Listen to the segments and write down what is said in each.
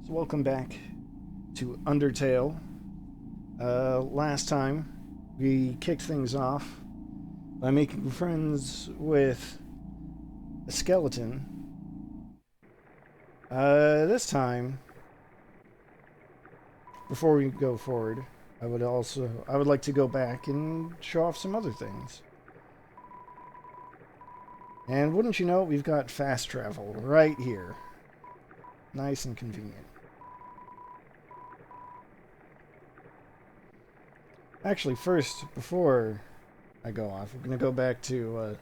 So welcome back to Undertale. Last time we kicked things off by making friends with a skeleton. This time, before we go forward, I would like to go back and show off some other things. And wouldn't you know it, we've got fast travel right here. Nice and convenient. Actually, first, before I go off, we're going to go back to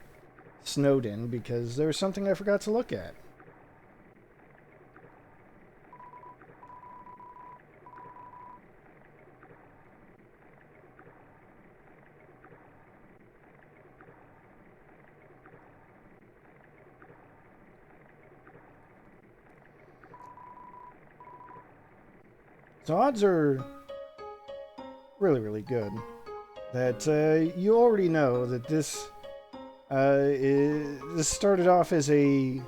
Snowden because there was something I forgot to look at. So odds are really good that you already know that this started off as a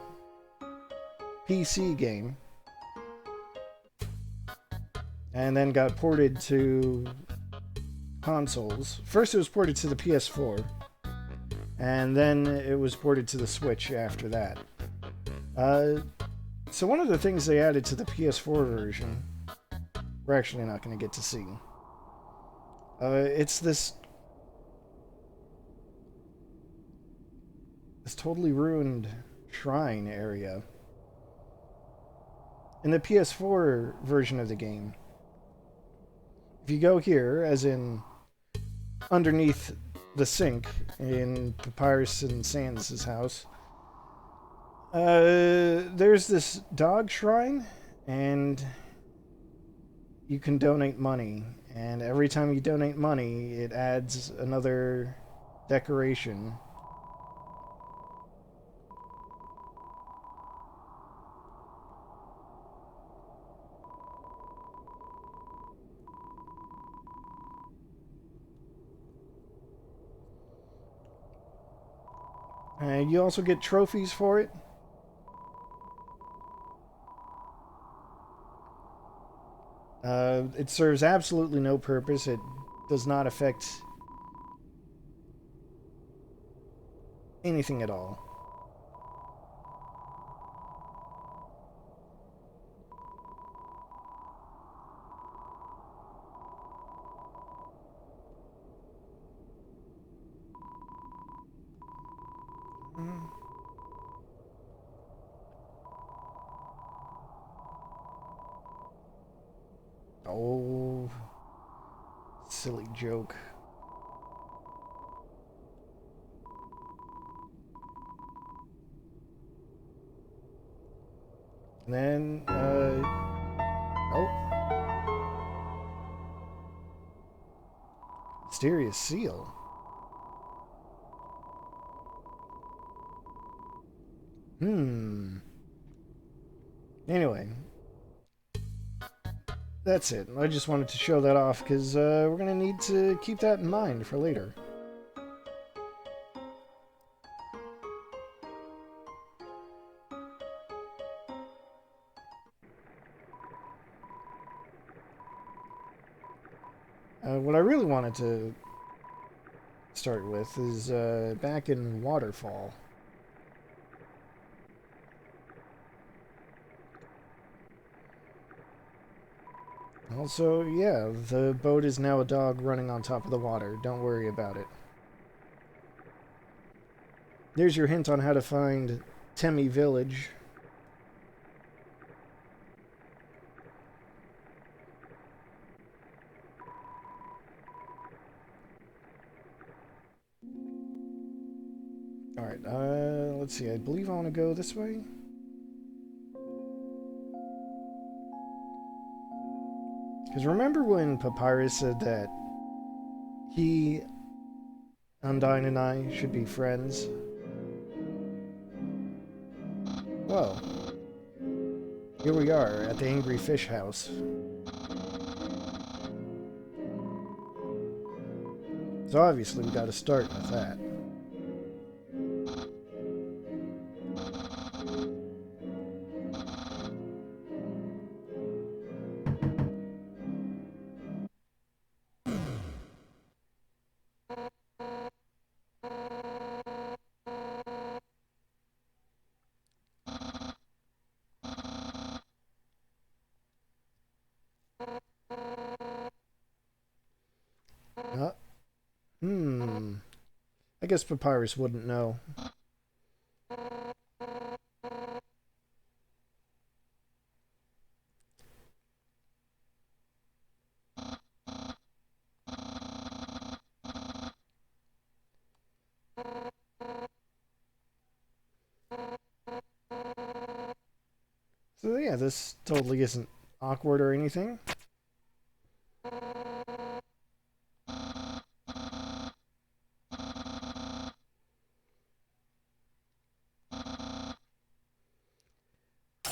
PC game and then got ported to consoles. First it was ported to the PS4 and then it was ported to the Switch after that. So one of the things they added to the PS4 version, we're actually not going to get to see. It's this totally ruined shrine area. In the PS4 version of the game, if you go here, as in underneath the sink in Papyrus and Sans' house, there's this dog shrine, and you can donate money. And every time you donate money, it adds another decoration. You also get trophies for it. It serves absolutely no purpose. It does not affect anything at all. Oh, silly joke. And then, oh, mysterious seal. Anyway, that's it. I just wanted to show that off because we're going to need to keep that in mind for later. What I really wanted to start with is back in Waterfall. Also, yeah, the boat is now a dog running on top of the water. Don't worry about it. There's your hint on how to find Temi Village. Alright, let's see. I believe I want to go this way. Because remember when Papyrus said that he, Undyne, and I should be friends? Well, here we are at the Angry Fish House. So obviously we gotta start with that. I guess Papyrus wouldn't know. So yeah, this totally isn't awkward or anything.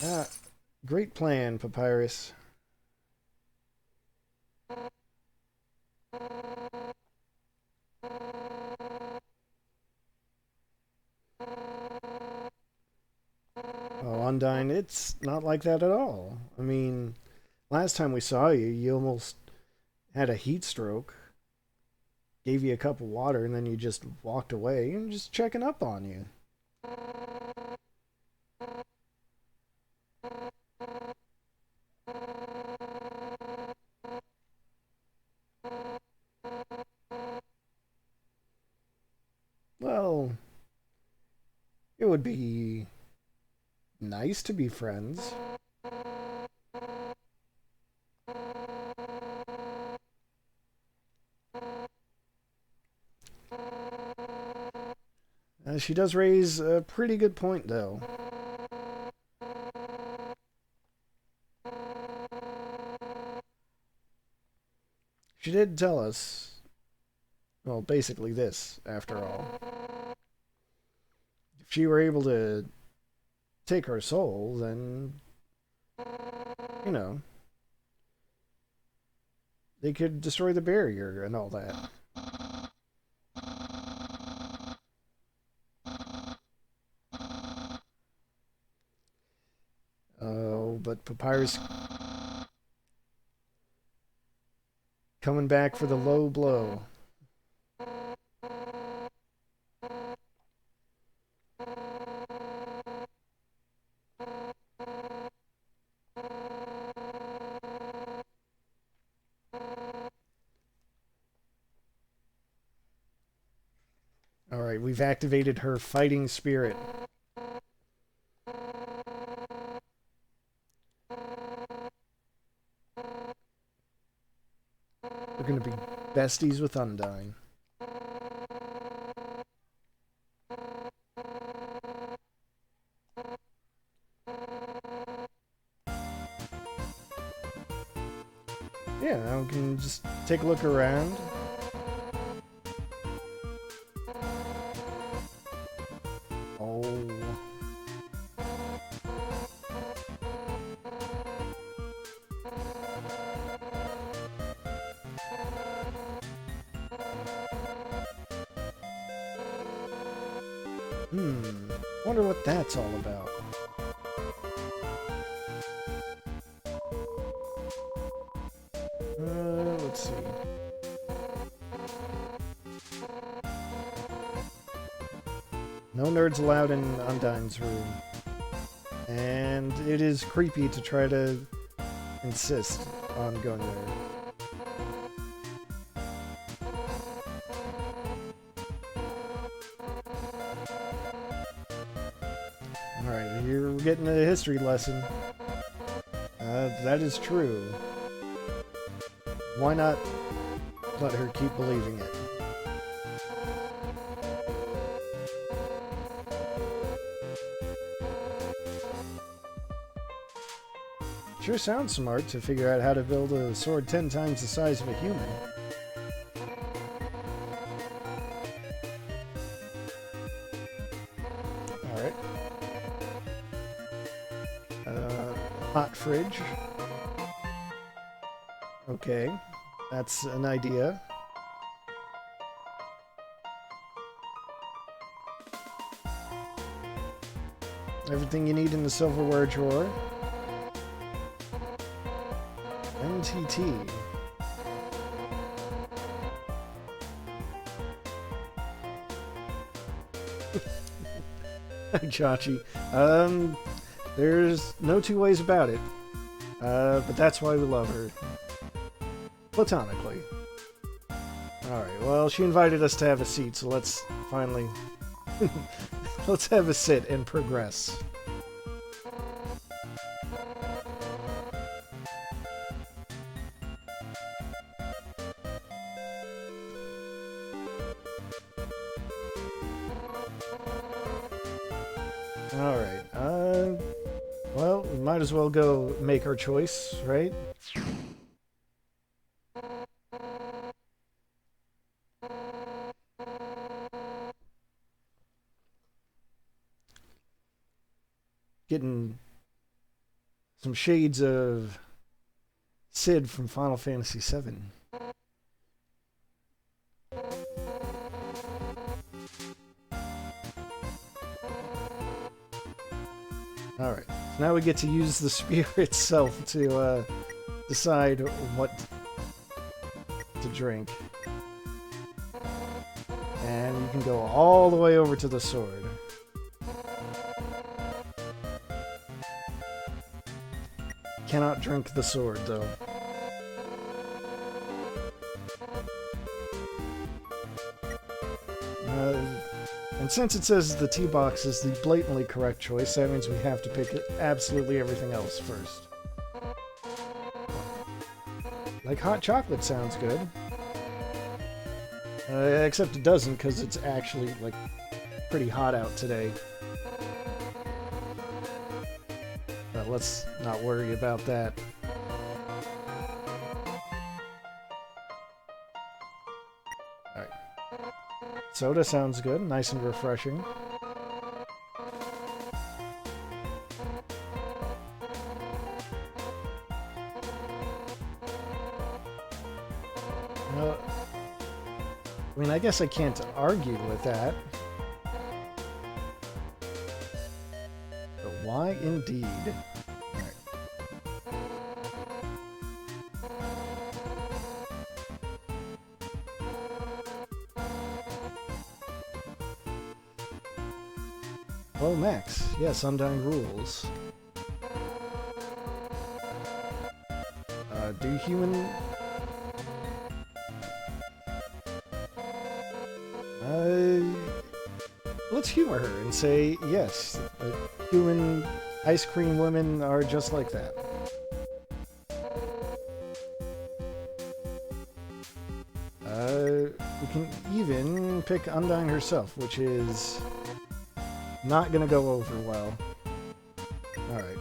Ah, great plan, Papyrus. Oh, Undyne, it's not like that at all. I mean, last time we saw you, you almost had a heat stroke. Gave you a cup of water, and then you just walked away. And just checking up on you. Well, it would be nice to be friends. She does raise a pretty good point, though. She did tell us, well, basically this, after all. If she were able to take our soul, then, you know, they could destroy the barrier and all that. Oh, but Papyrus coming back for the low blow. Alright, we've activated her fighting spirit. We're gonna be besties with Undyne. Yeah, now we can just take a look around. Oh. Wonder what that's all about. Let's see. No nerds allowed in Undyne's room. And it is creepy to try to insist on going there. Alright, you're getting a history lesson. That is true. Why not let her keep believing it? Sure sounds smart to figure out how to build a sword 10 times the size of a human. Alright. Hot fridge. Okay, that's an idea. Everything you need in the silverware drawer. MTT. Chachi. There's no two ways about it. But that's why we love her. Platonically. Alright, well, she invited us to have a seat, so let's finally... let's have a sit and progress. Alright, well, we might as well go make our choice, right? Getting some shades of Sid from Final Fantasy VII. Alright, now we get to use the spear itself to decide what to drink. And you can go all the way over to the sword. Cannot drink the sword, though. And since it says the tea box is the blatantly correct choice, that means we have to pick absolutely everything else first. Like hot chocolate sounds good. Except it doesn't, because it's actually, like, pretty hot out today. But let's not worry about that. Alright. Soda sounds good, nice and refreshing. I mean, I guess I can't argue with that. But why indeed? Alright. Well, Max. Yes, Undying rules. Do human... let's humor her and say, yes, human ice cream women are just like that. We can even pick Undying herself, which is not gonna go over well. Alright.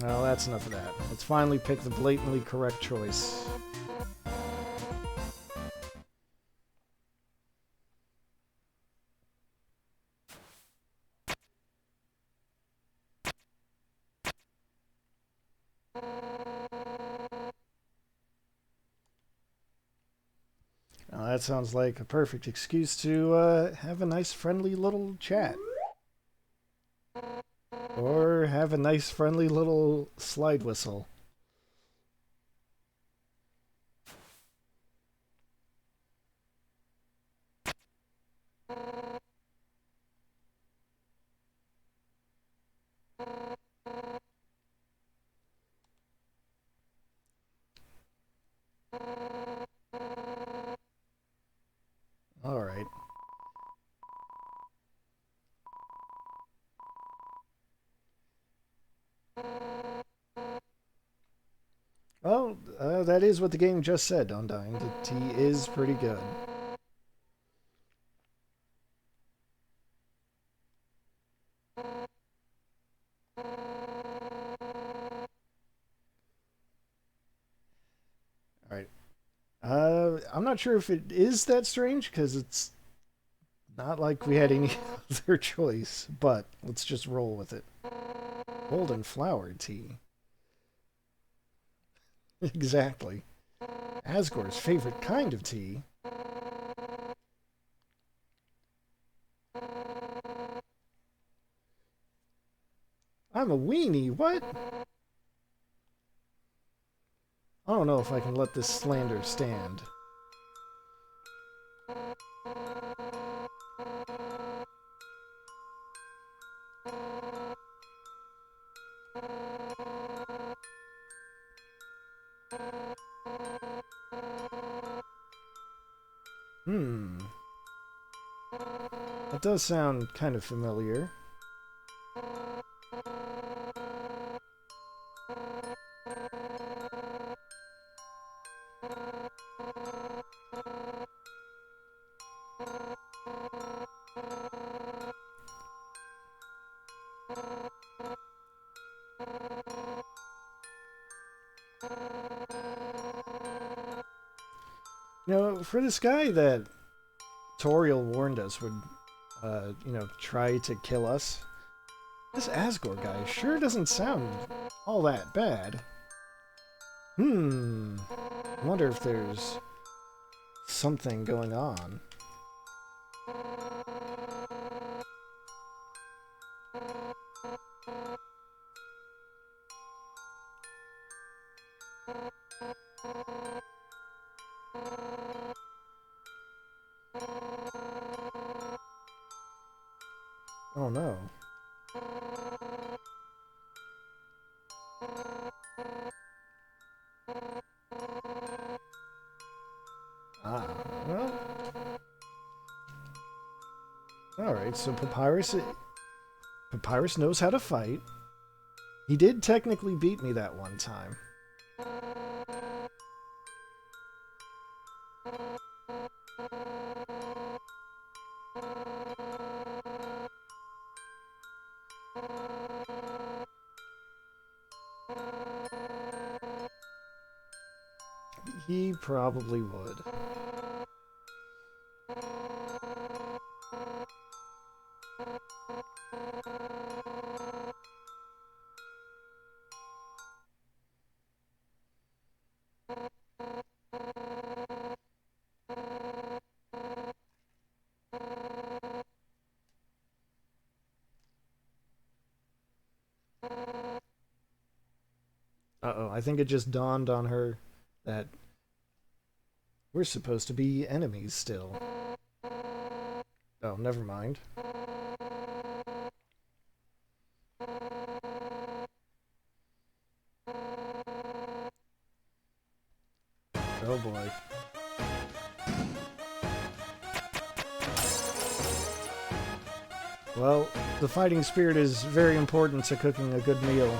Well, that's enough of that. Let's finally pick the blatantly correct choice. Now, that sounds like a perfect excuse to have a nice friendly little chat. Or have a nice friendly little slide whistle. Alright. Well, that is what the game just said, Undying. The tea is pretty good. Alright. I'm not sure if it is that strange, because it's not like we had any other choice, but let's just roll with it. Golden flower tea. Exactly. Asgore's favorite kind of tea. I'm a weenie, what? I don't know if I can let this slander stand. Hmm. That does sound kind of familiar. You know, for this guy that Toriel warned us would, try to kill us, this Asgore guy sure doesn't sound all that bad. I wonder if there's something going on. Oh no. Ah, well. Alright, so Papyrus knows how to fight. He did technically beat me that one time. He probably would. Uh-oh, I think it just dawned on her that we're supposed to be enemies still. Oh, never mind. Oh boy. Well, the fighting spirit is very important to cooking a good meal.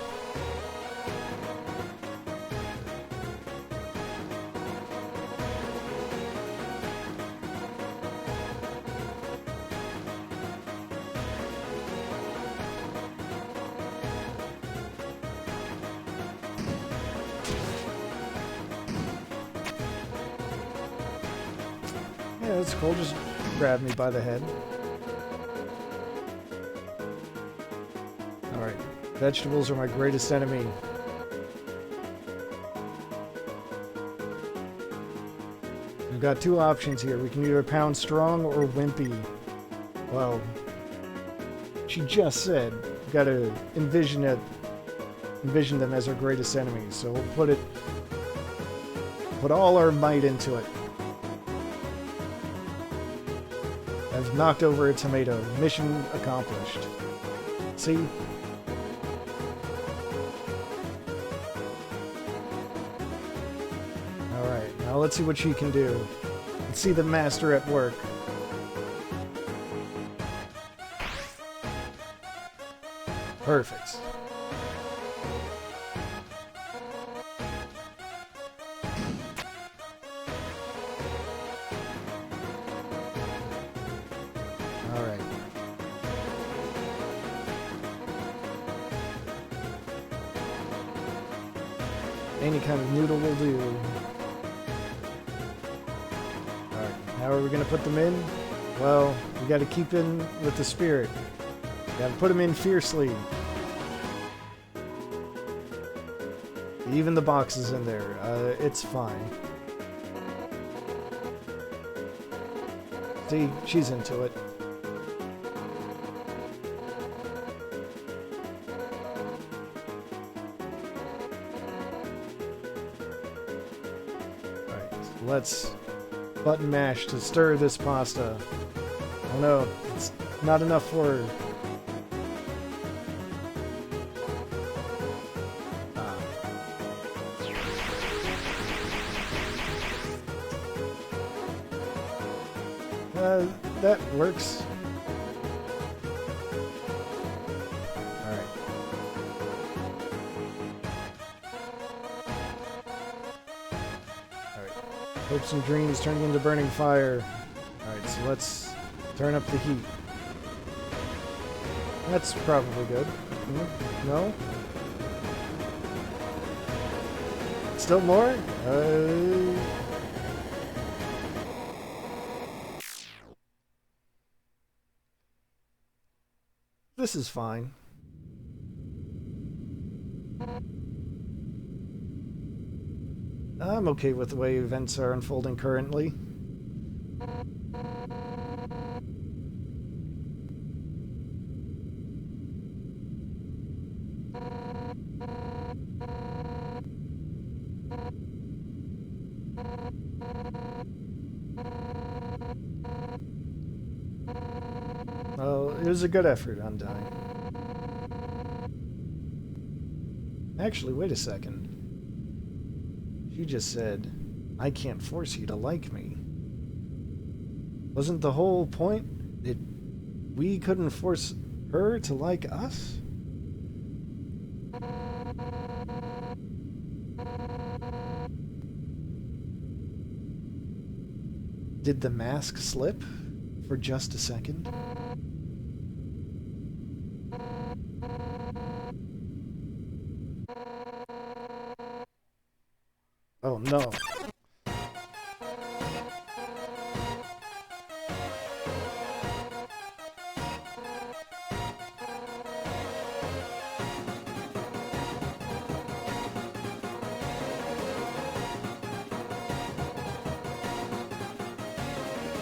Yeah, that's cool. Just grab me by the head. Alright. Vegetables are my greatest enemy. We've got two options here. We can either pound strong or wimpy. Well, she just said we gotta envision them as our greatest enemies. So we'll put all our might into it. I've knocked over a tomato. Mission accomplished. See? Alright, now let's see what she can do. Let's see the master at work. Perfect. Alright. Any kind of noodle will do. Alright, how are we going to put them in? Well, we got to keep in with the spirit. Got to put them in fiercely. Even the box is in there. It's fine. See, she's into it. Alright, let's button mash to stir this pasta. Oh no, it's not enough for her. That works. Alright. Alright. Hopes and dreams turning into burning fire. Alright, so let's turn up the heat. That's probably good. No? Still more? This is fine. I'm okay with the way events are unfolding currently. Well, it was a good effort, Undyne. Actually, wait a second. You just said, I can't force you to like me. Wasn't the whole point that we couldn't force her to like us? Did the mask slip for just a second? Oh no.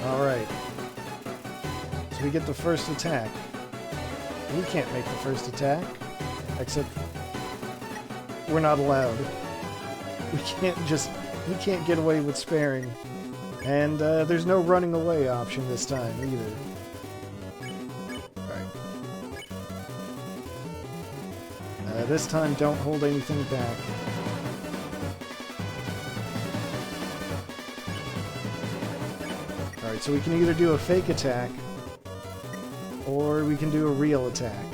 Alright. So we get the first attack. We can't make the first attack. Except we're not allowed. We can't get away with sparing. And there's no running away option this time either. Alright. This time don't hold anything back. Alright, so we can either do a fake attack, or we can do a real attack.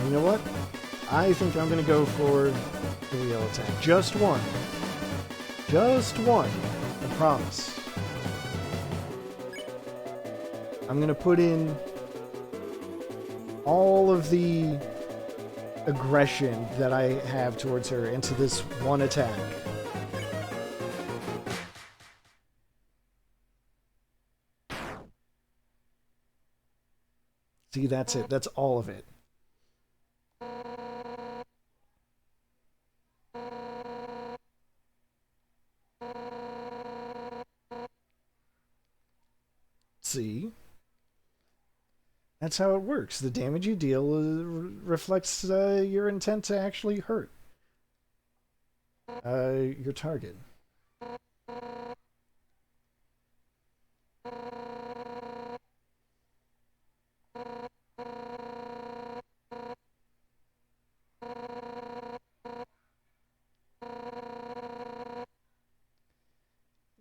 You know what? I think I'm going to go for the real attack. Just one. Just one. I promise. I'm going to put in all of the aggression that I have towards her into this one attack. See, that's it. That's all of it. See? That's how it works. The damage you deal reflects your intent to actually hurt your target.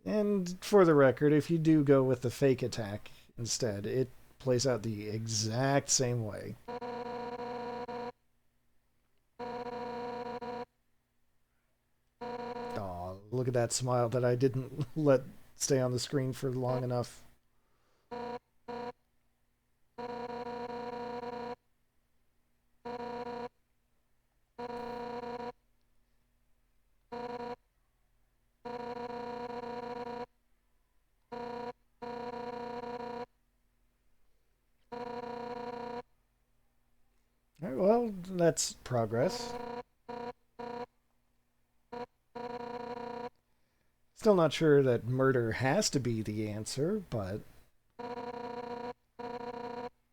And for the record, if you do go with the fake attack instead, it plays out the exact same way. Aw, look at that smile that I didn't let stay on the screen for long enough. Well, that's progress. Still not sure that murder has to be the answer, but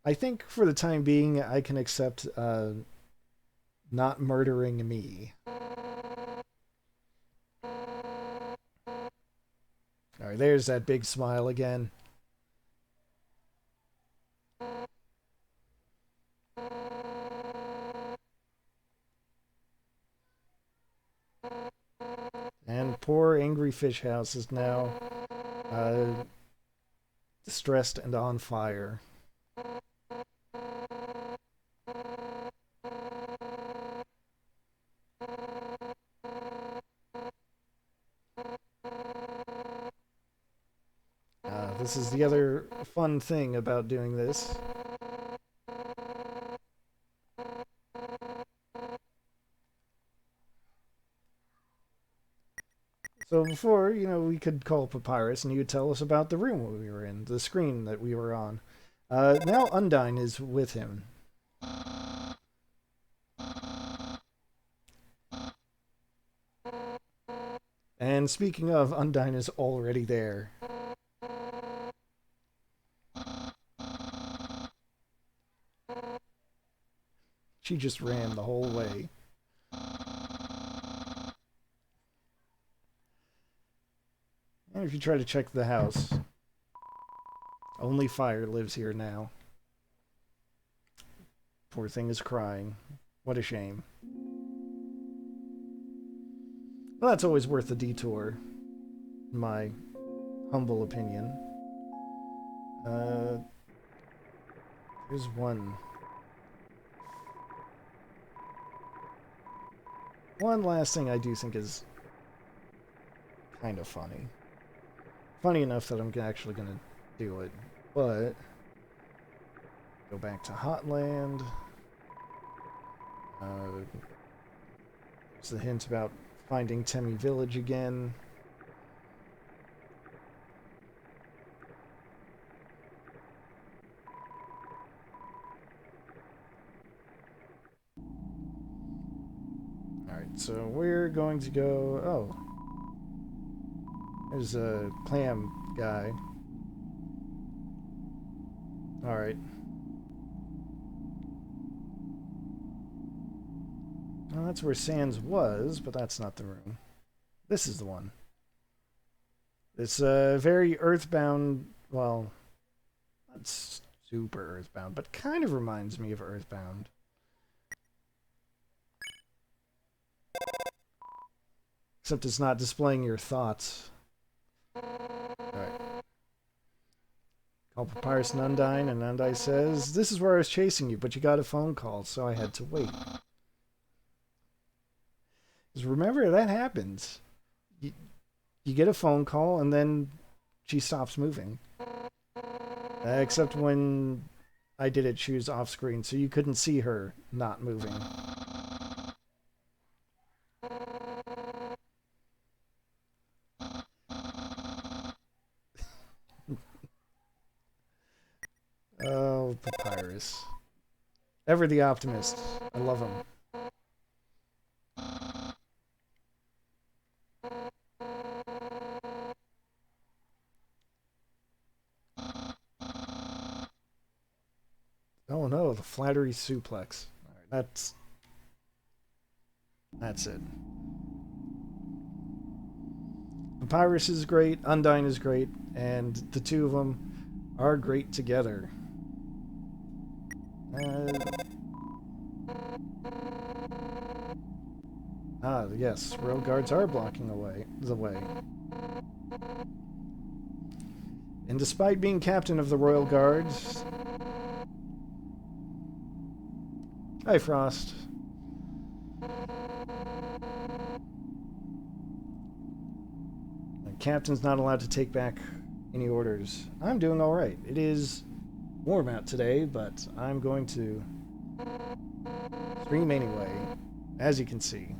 I think for the time being I can accept not murdering me. Alright, there's that big smile again. And poor angry fish house is now distressed and on fire. This is the other fun thing about doing this. So before, we could call Papyrus and he would tell us about the room we were in, the screen that we were on. Now Undyne is with him. And speaking of, Undyne is already there. She just ran the whole way. And if you try to check the house, only fire lives here now. Poor thing is crying. What a shame. Well, that's always worth a detour, in my humble opinion. Here's one. One last thing I do think is kind of funny. Funny enough that I'm actually going to do it, but go back to Hotland. There's the hint about finding Temi Village again. Alright, so we're going to go... Oh. There's a clam guy. Alright. Well, that's where Sans was, but that's not the room. This is the one. It's very Earthbound, well, not super Earthbound, but kind of reminds me of Earthbound. Except it's not displaying your thoughts. Alright. Call Papyrus and Undyne, and Undyne says, "This is where I was chasing you, but you got a phone call, so I had to wait." Because remember, that happens. You get a phone call, and then she stops moving. Except when I did it, she was off screen, so you couldn't see her not moving. Oh, Papyrus. Ever the optimist. I love him. Oh no, the flattery suplex. Alright, that's it. Papyrus is great, Undyne is great, and the two of them are great together. Yes, royal guards are blocking the way. And despite being captain of the royal guards... Hi, Frost. The captain's not allowed to take back any orders. I'm doing alright. It is warm out today, but I'm going to stream anyway, as you can see.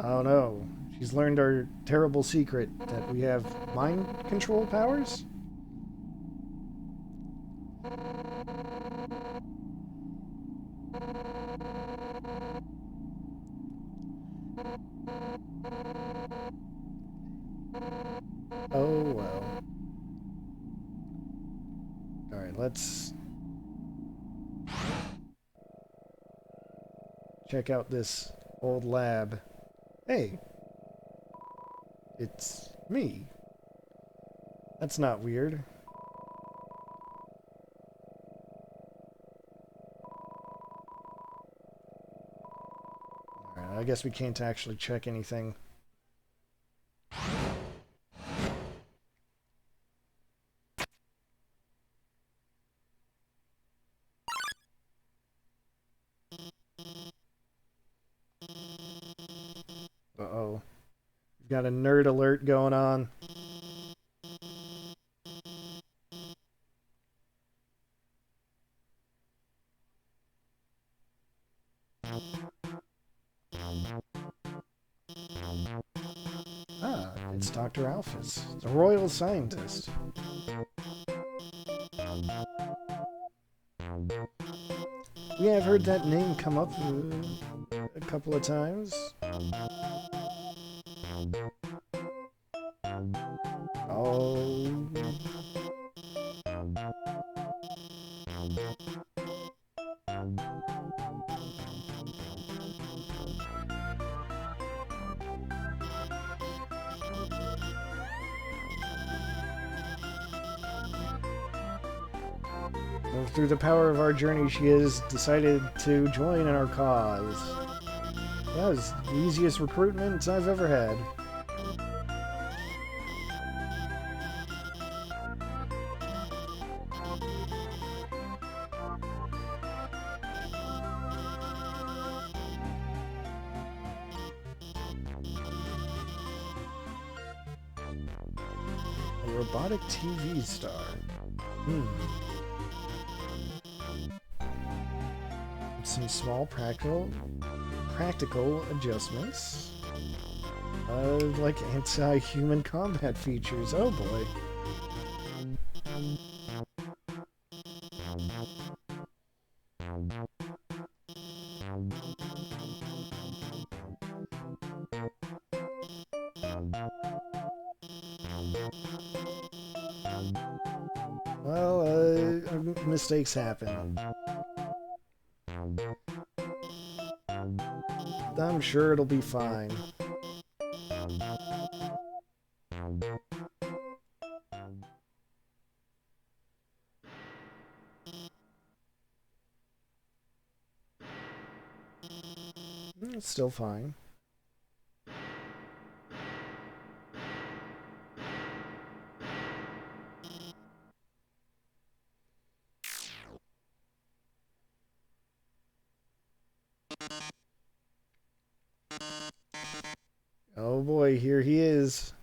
Oh no, she's learned our terrible secret that we have mind control powers? Oh well. Alright, let's check out this old lab. Hey, It's me. That's not weird. Alright, I guess we can't actually check anything. Uh-oh. We've got a nerd alert going on. Ah, it's Dr. Alphys, the royal scientist. Yeah, I've heard that name come up a couple of times. Oh. Well, through the power of our journey, she has decided to join in our cause. That was the easiest recruitment I've ever had. A robotic TV star. Some small practical adjustments. Like anti-human combat features. Oh boy. Well, mistakes happen. I'm sure it'll be fine. It's still fine. Oh boy, here he is.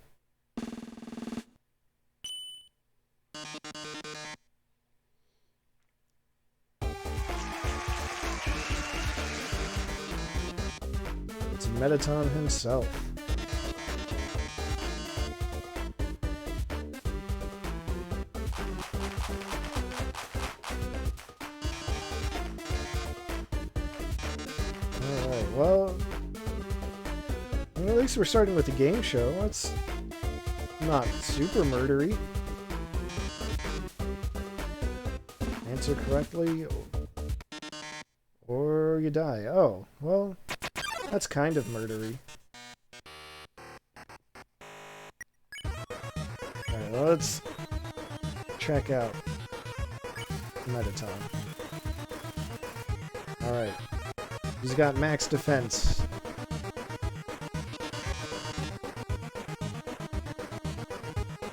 It's Mettaton himself. Alright, well, at least we're starting with the game show. It's not super murdery. Answer correctly, or you die. Oh, well, that's kind of murdery. Alright, well, let's check out Mettaton. Alright. He's got max defense.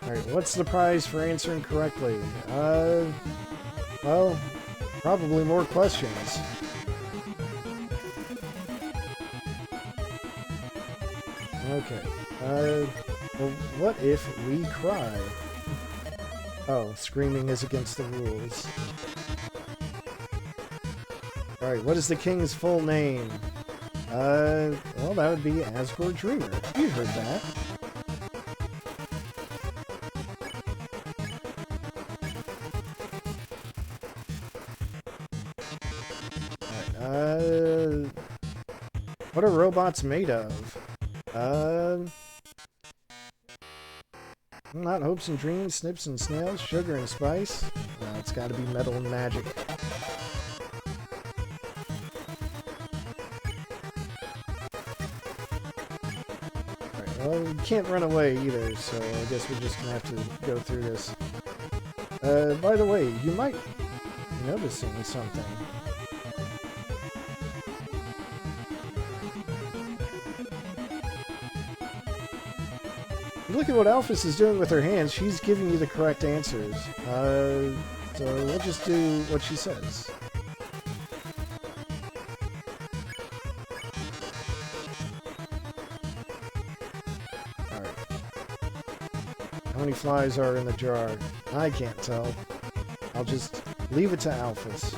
Alright, what's the prize for answering correctly? Well, probably more questions. Okay. Well, what if we cry? Oh, screaming is against the rules. Alright, what is the king's full name? Well, that would be Asgore Dreamer. You heard that. Alright, what are robots made of? Not hopes and dreams, snips and snails, sugar and spice. No, it's gotta be metal and magic. Well, we can't run away either, so I guess we're just gonna have to go through this. By the way, you might be noticing something. Look at what Alphys is doing with her hands. She's giving you the correct answers. So we'll just do what she says. Alright. How many flies are in the jar? I can't tell. I'll just leave it to Alphys.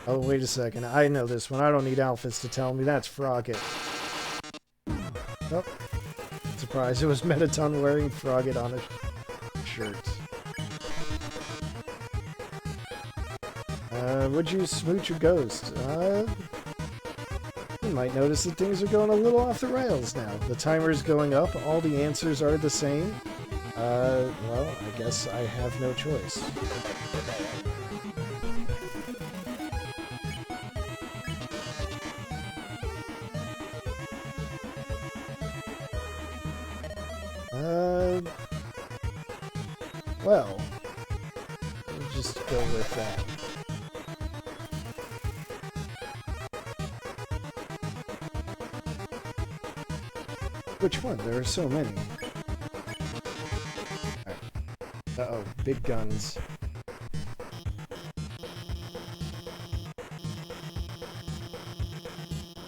Oh, wait a second. I know this one. I don't need Alphys to tell me. That's Frogget. Oh. Surprise. It was Metaton wearing Frogget on a shirt. Would you smooch a ghost? You might notice that things are going a little off the rails now. The timer's going up. All the answers are the same. Well, I guess I have no choice. Well, we'll just go with that. Which one? There are so many. Right. Uh-oh, big guns.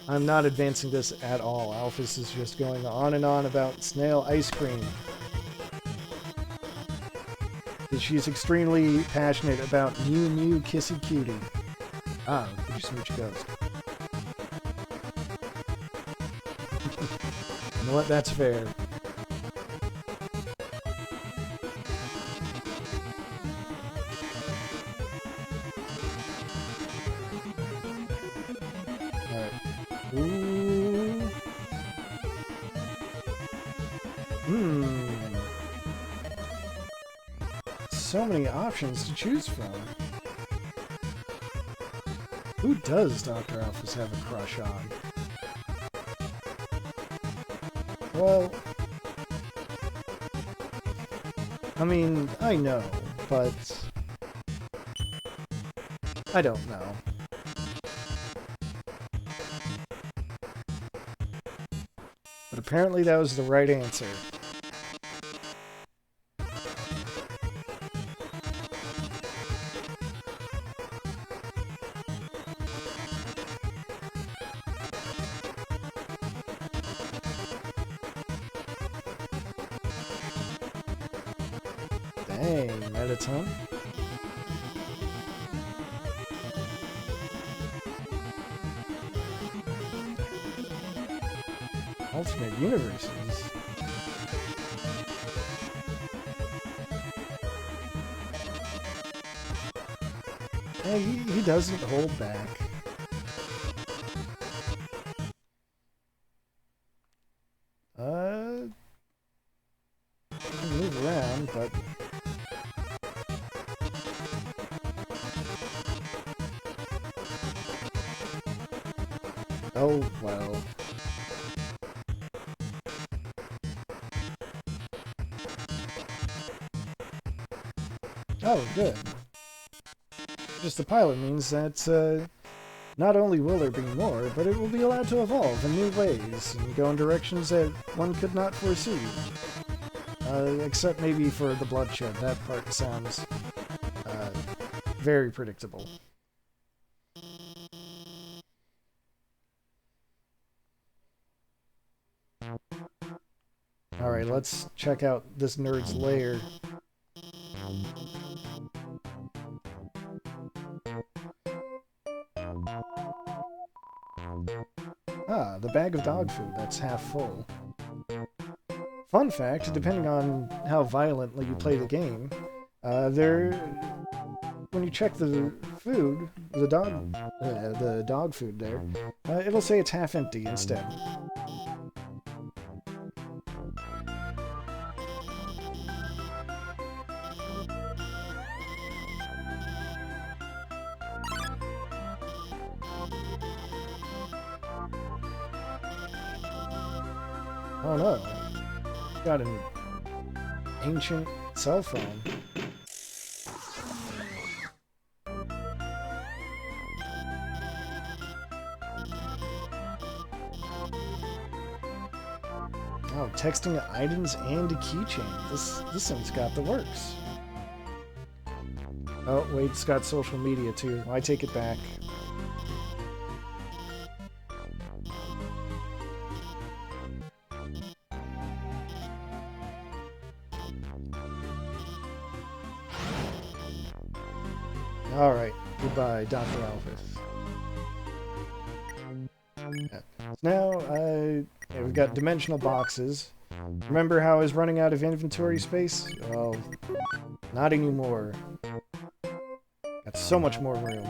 I'm not advancing this at all. Alphys is just going on and on about snail ice cream. She's extremely passionate about Mew Mew Kissy Cutie. Ah, would you smooch a ghost? You know what? That's fair. Alright. Ooh. So many options to choose from. Who does Dr. Alphys have a crush on? Well, I mean, I know, but I don't know. But apparently that was the right answer. Dang, Metaton. Alternate universes. Yeah, he doesn't hold back. I can move around, but oh, well. Oh, good. Just the pilot means that not only will there be more, but it will be allowed to evolve in new ways and go in directions that one could not foresee. Except maybe for the bloodshed. That part sounds very predictable. Alright, let's check out this nerd's lair. Ah, the bag of dog food. That's half full. Fun fact, depending on how violently you play the game, when you check the food, the dog food there, it'll say it's half empty instead. Oh no. Got an ancient cell phone. Oh, texting items and a keychain. This thing's got the works. Oh, wait, it's got social media too. I take it back. Alright, goodbye, Dr. Alphys. Now, yeah, we've got dimensional boxes. Remember how I was running out of inventory space? Well, not anymore. Got so much more room.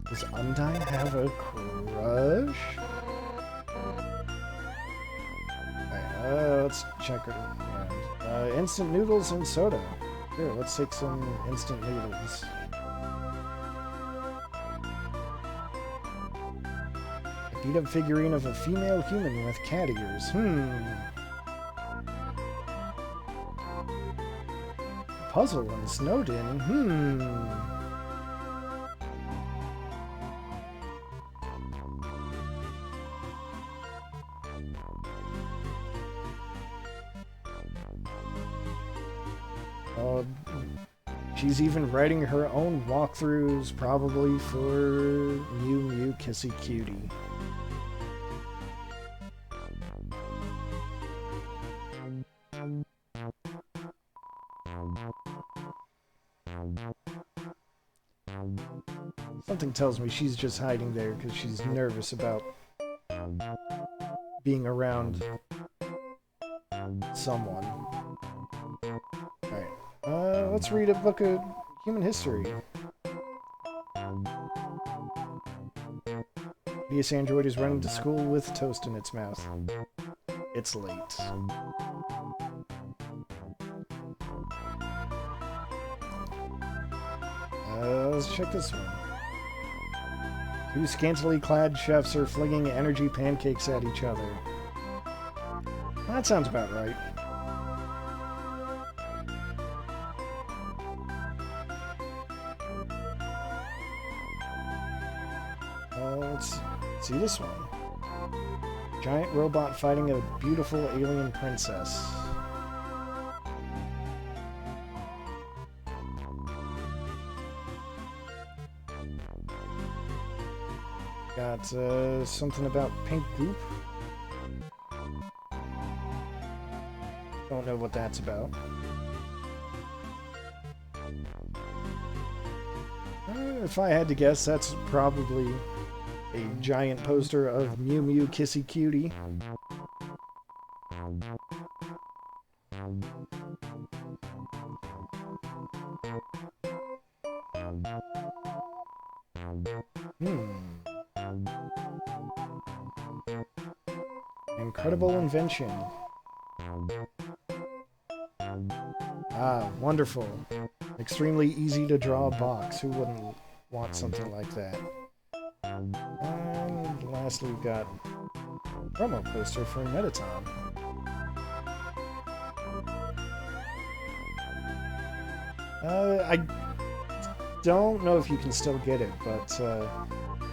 Does Undyne have a crush? Alright, let's check her around. Instant noodles and soda. Here, let's take some instant noodles. A beat-up figurine of a female human with cat ears. Puzzle and Snowden. She's even writing her own walkthroughs, probably for Mew Mew Kissy Cutie. Something tells me she's just hiding there because she's nervous about being around someone. Alright, let's read a book of human history. This android is running to school with toast in its mouth. It's late. Let's check this one. Two scantily clad chefs are flinging energy pancakes at each other. That sounds about right. Let's see this one. Giant robot fighting a beautiful alien princess. Got something about pink goop. Don't know what that's about. If I had to guess, that's probably a giant poster of Mew Mew Kissy Cutie. Incredible invention. Ah, wonderful. Extremely easy to draw box. Who wouldn't want something like that? And lastly, we've got a promo poster for Metaton. I don't know if you can still get it, but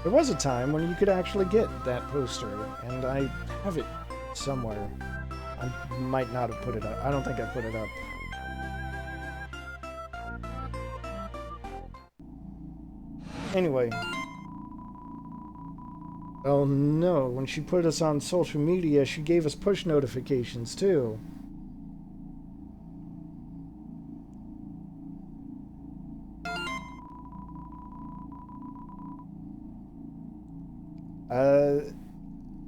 there was a time when you could actually get that poster, and I have it somewhere. I might not have put it up. I don't think I put it up. Anyway. Oh no, when she put us on social media, she gave us push notifications too.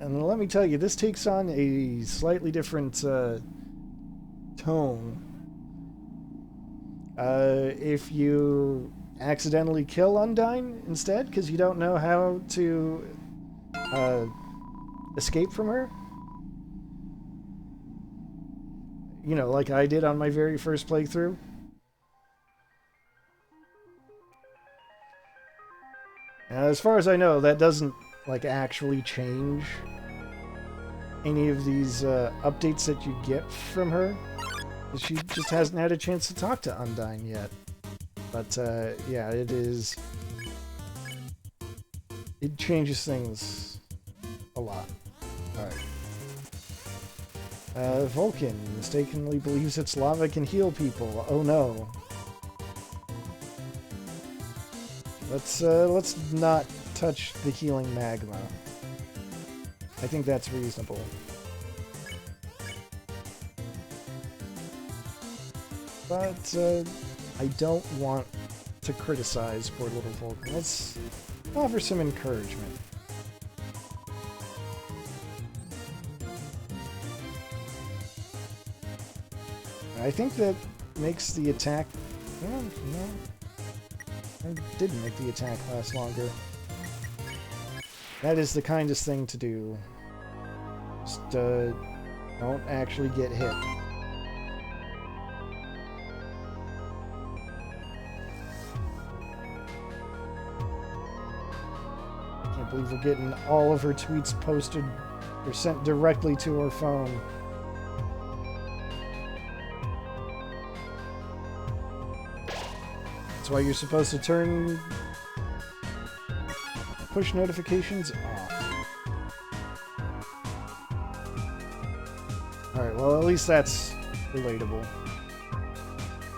And let me tell you, this takes on a slightly different tone. If you accidentally kill Undyne instead because you don't know how to escape from her. You know, like I did on my very first playthrough. As far as I know, that doesn't like actually change any of these updates that you get from her. She just hasn't had a chance to talk to Undyne yet. But yeah, it is. It changes things a lot. Alright. Vulcan mistakenly believes its lava can heal people. Oh no. Let's not touch the healing magma. I think that's reasonable. But I don't want to criticize poor little Vulcan. Let's offer some encouragement. I think that makes the attack... Well, no. It didn't make the attack last longer. That is the kindest thing to do. Just don't actually get hit. I can't believe we're getting all of her tweets posted or sent directly to her phone. That's why you're supposed to turn push notifications off. Alright, well at least that's relatable.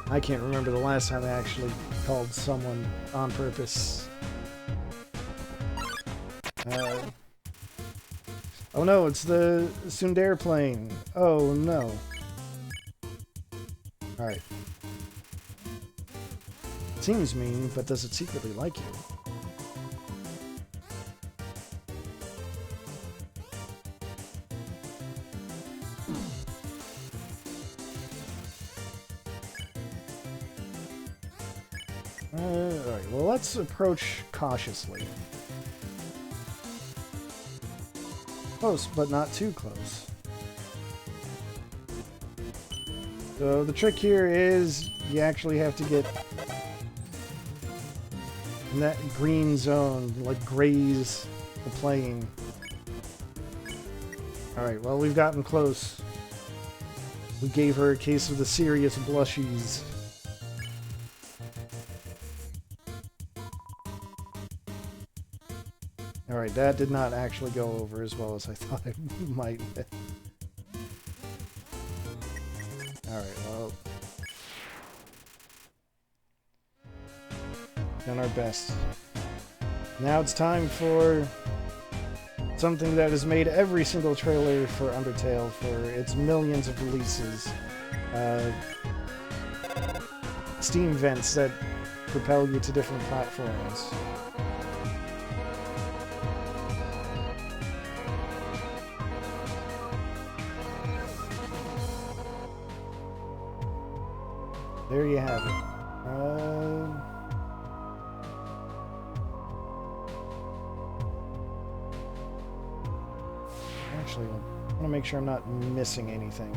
I can't remember the last time I actually called someone on purpose. Oh no, it's the Sundare plane. Oh no. Alright. Seems mean, but does it secretly like you? Alright, well let's approach cautiously. Close, but not too close. So the trick here is you actually have to get in that green zone, like graze the plane. Alright, well we've gotten close. We gave her a case of the serious blushies. Alright, that did not actually go over as well as I thought it might. Alright, well... done our best. Now it's time for something that has made every single trailer for Undertale for its millions of releases. Steam vents that propel you to different platforms. There you have it. Actually, I want to make sure I'm not missing anything.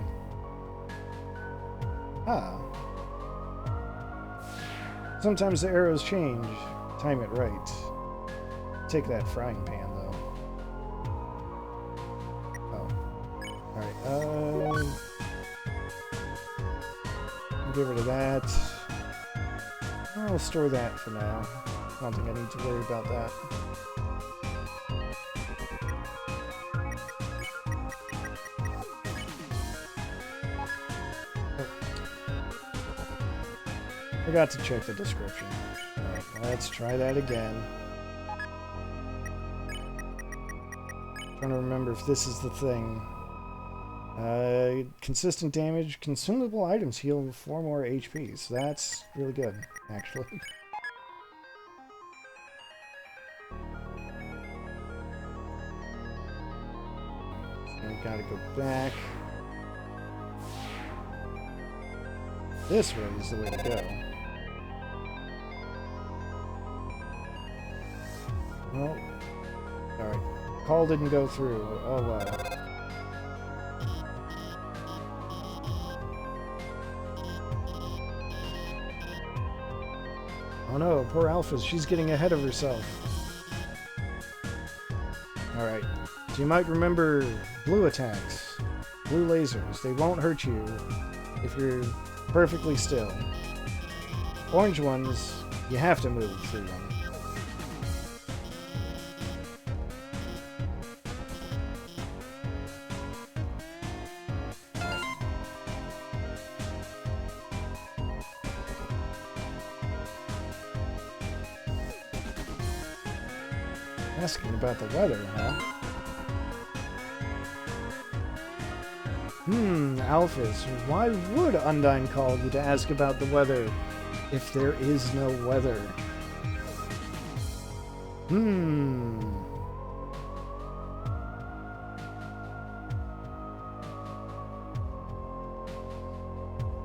Ah. Sometimes the arrows change. Time it right. Take that frying pan, though. Oh. Alright, get rid of that. I'll store that for now. I don't think I need to worry about that. Forgot to check the description. Alright, let's try that again. Trying to remember if this is the thing. Consistent damage. Consumable items heal 4 more HP, so that's really good, actually. So we gotta go back. This way is the way to go. Well, alright. Call didn't go through. Oh well. Oh no, poor Alpha. She's getting ahead of herself. Alright. So you might remember blue attacks. Blue lasers. They won't hurt you if you're perfectly still. Orange ones, you have to move through them. Asking about the weather, huh? Alphys, why would Undyne call you to ask about the weather if there is no weather?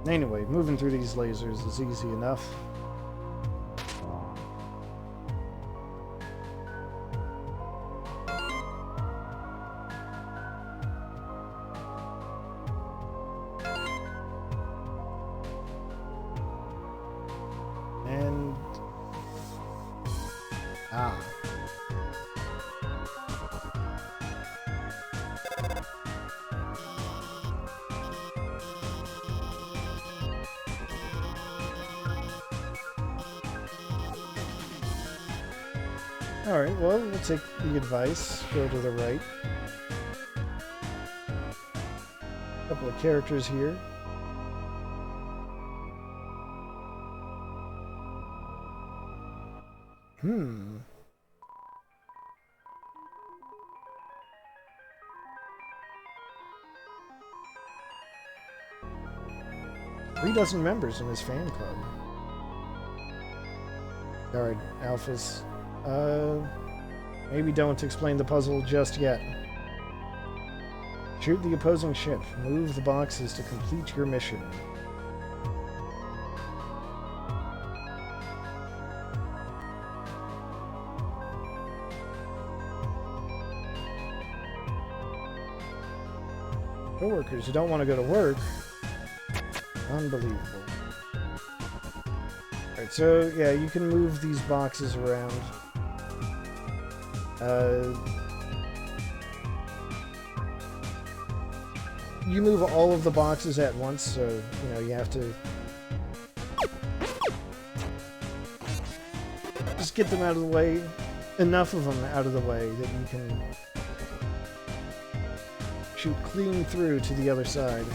Anyway, moving through these lasers is easy enough. And... ah. Alright, well, we'll take the advice. Go to the right. Couple of characters here. Three dozen members in his fan club. Alright, Alphys. Maybe don't explain the puzzle just yet. Shoot the opposing ship. Move the boxes to complete your mission. Co-workers who don't want to go to work. Unbelievable. Alright, so yeah, you can move these boxes around. You move all of the boxes at once, so, you know, you have to just get them out of the way, enough of them out of the way that you can shoot clean through to the other side.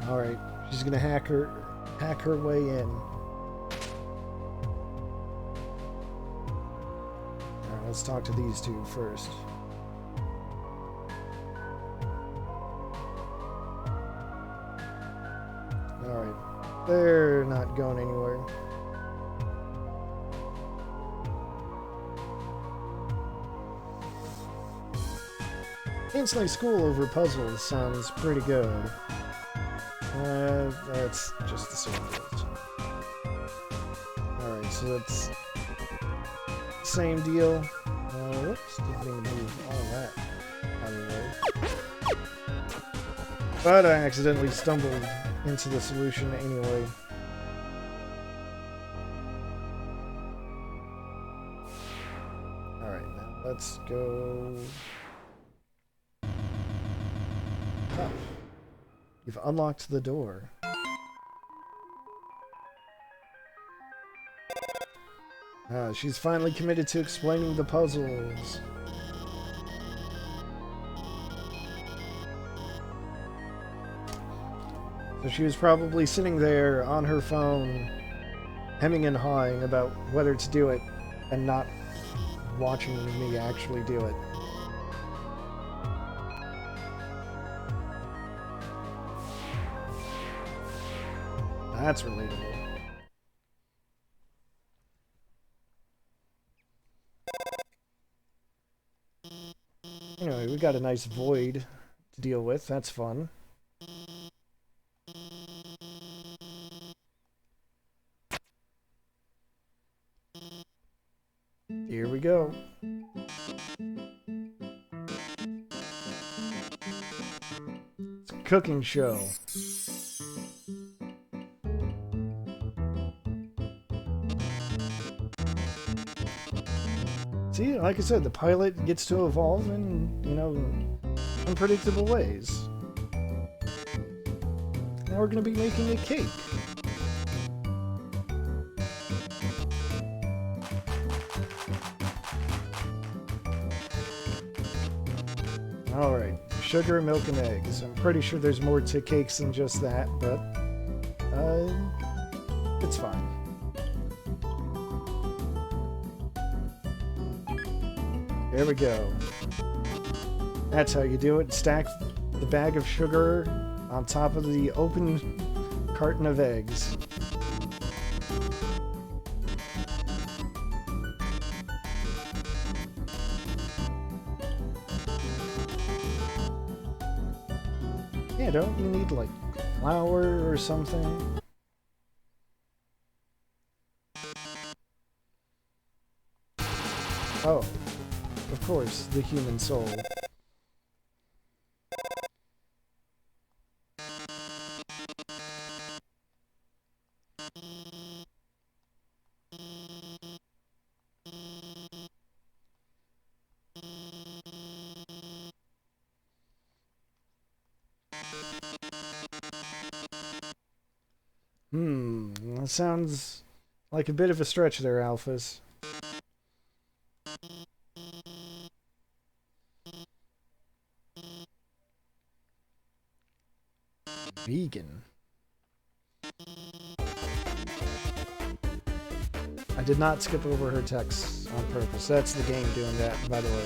Alright, she's gonna hack her way in. Alright, let's talk to these two first. Alright, they're not going anywhere. Canceling school over puzzles sounds pretty good. That's just the same as. Alright, so that's same deal. Whoops, didn't mean to move all that out of the way. But I accidentally stumbled into the solution anyway. Alright, now let's go up. You've unlocked the door. She's finally committed to explaining the puzzles. So she was probably sitting there on her phone, hemming and hawing about whether to do it, and not watching me actually do it. That's relatable. Anyway, we got a nice void to deal with. That's fun. Here we go. It's a cooking show. See, like I said, the pilot gets to evolve in, unpredictable ways. Now we're going to be making a cake. Alright, sugar, milk, and eggs. I'm pretty sure there's more to cakes than just that, but it's fine. There we go. That's how you do it. Stack the bag of sugar on top of the open carton of eggs. Yeah, don't you need, like, flour or something? Oh, of course, the human soul. That sounds like a bit of a stretch there, Alphas. Vegan. I did not skip over her text on purpose. That's the game doing that, by the way.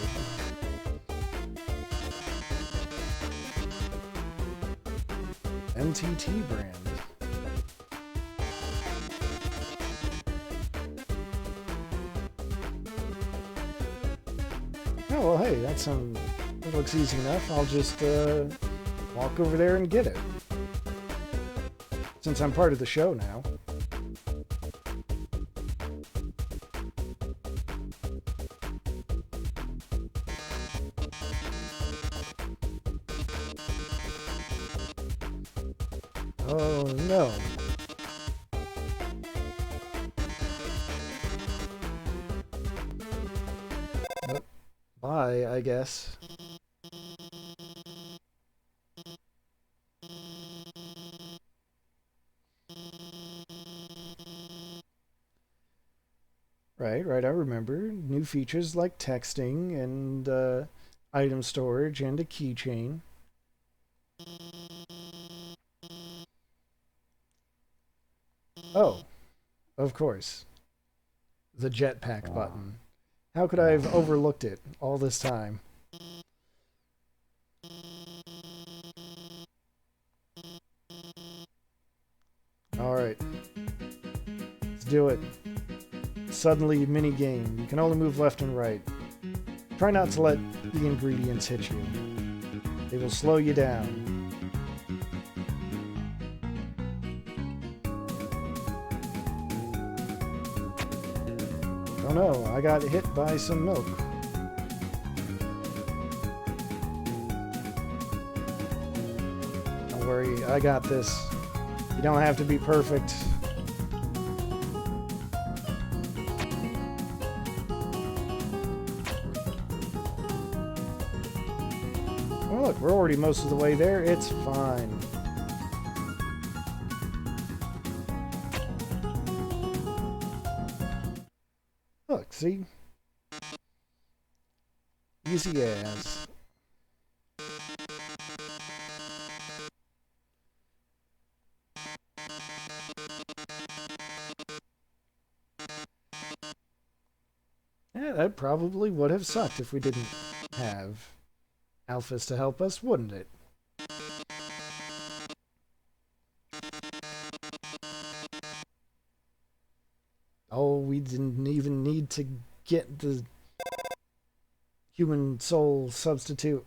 MTT brand. Oh, well, hey, that looks easy enough. I'll just walk over there and get it. Since I'm part of the show now. Oh, no. But bye, I guess. Right, I remember. New features like texting and item storage and a keychain. Oh, of course. The jetpack button. How could I have overlooked it all this time? Alright. Let's do it. Suddenly mini game. You can only move left and right. Try not to let the ingredients hit you. They will slow you down. Oh no, I got hit by some milk. Don't worry, I got this. You don't have to be perfect. Oh look, we're already most of the way there. It's fine. Look, see? Easy as. Yeah, that probably would have sucked if we didn't have alphas to help us, wouldn't it? Oh, we didn't even need to get the human soul substitute.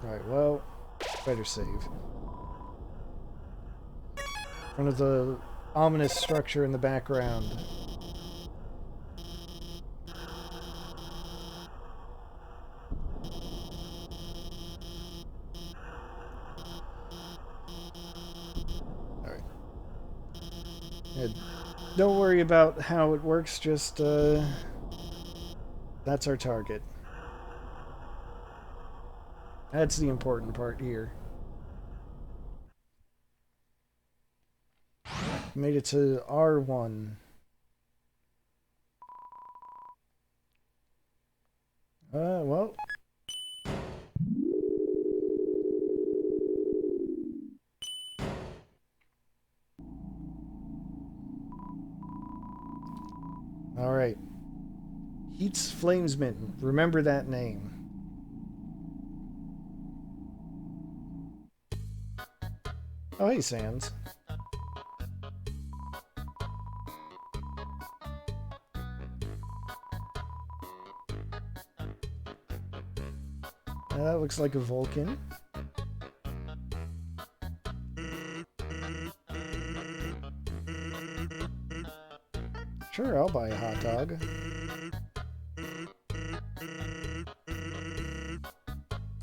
Alright, well, better save. In front of the ominous structure in the background. Alright. Don't worry about how it works, just, that's our target. That's the important part here. Made it to R1. Well. Alright. Heat's Flamesmitten. Remember that name. Oh, hey, Sans. That looks like a Vulcan. Sure, I'll buy a hot dog.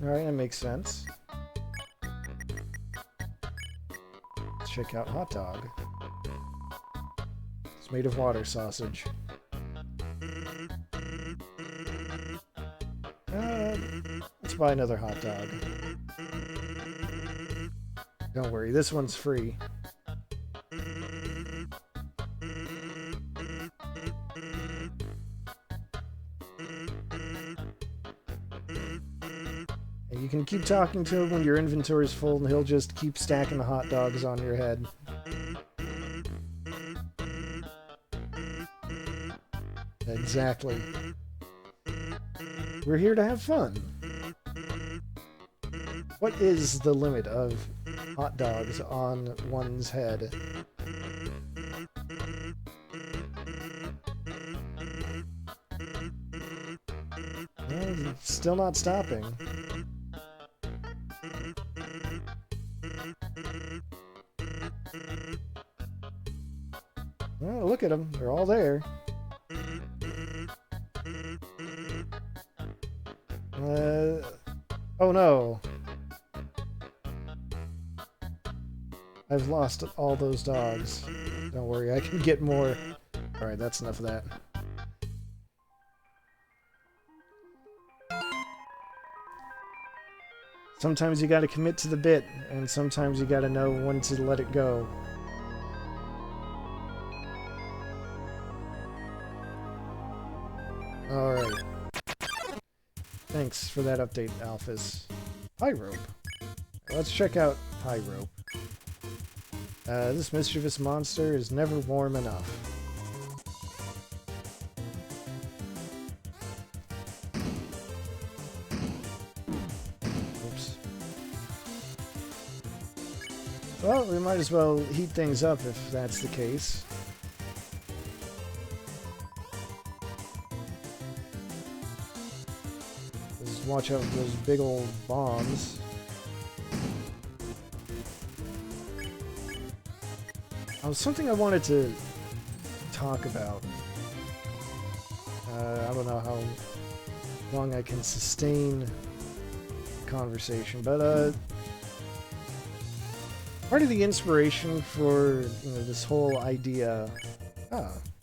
Alright, that makes sense. Let's check out hot dog. It's made of water sausage. Let's buy another hot dog. Don't worry, this one's free. And you can keep talking to him when your inventory's full, and he'll just keep stacking the hot dogs on your head. Exactly. We're here to have fun. What is the limit of hot dogs on one's head? Well, still not stopping. Well, look at them. They're all there. Oh no. I've lost all those dogs. Don't worry, I can get more. Alright, that's enough of that. Sometimes you gotta commit to the bit, and sometimes you gotta know when to let it go. Alright. Thanks for that update, Alphys. High rope. Let's check out high rope. This mischievous monster is never warm enough. Oops. Well, we might as well heat things up if that's the case. Just watch out for those big old bombs. Something I wanted to talk about. I don't know how long I can sustain the conversation, but part of the inspiration for this whole idea of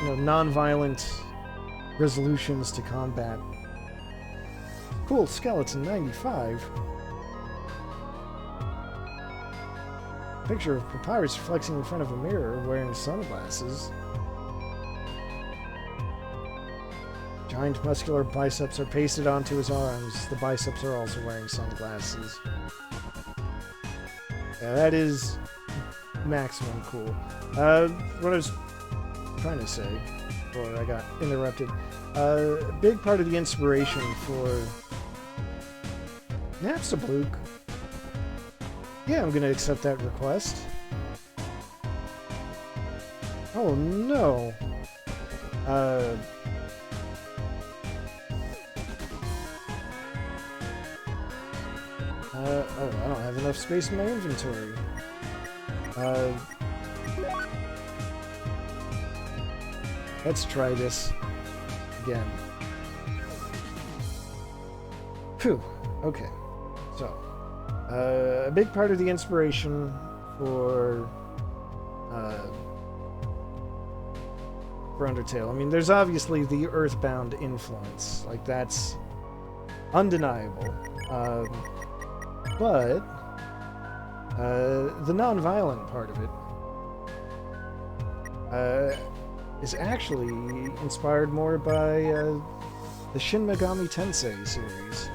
non-violent resolutions to combat. Cool skeleton 95. Picture of Papyrus flexing in front of a mirror wearing sunglasses. Giant muscular biceps are pasted onto his arms. The biceps are also wearing sunglasses. Yeah, that is maximum cool. What I was trying to say, before I got interrupted. A big part of the inspiration for Napstablook. Yeah, I'm gonna accept that request. Oh no. Oh, I don't have enough space in my inventory. Let's try this again. Phew. Okay. So, a big part of the inspiration for Undertale. I mean, there's obviously the Earthbound influence. Like, that's undeniable. But the non-violent part of it is actually inspired more by the Shin Megami Tensei series.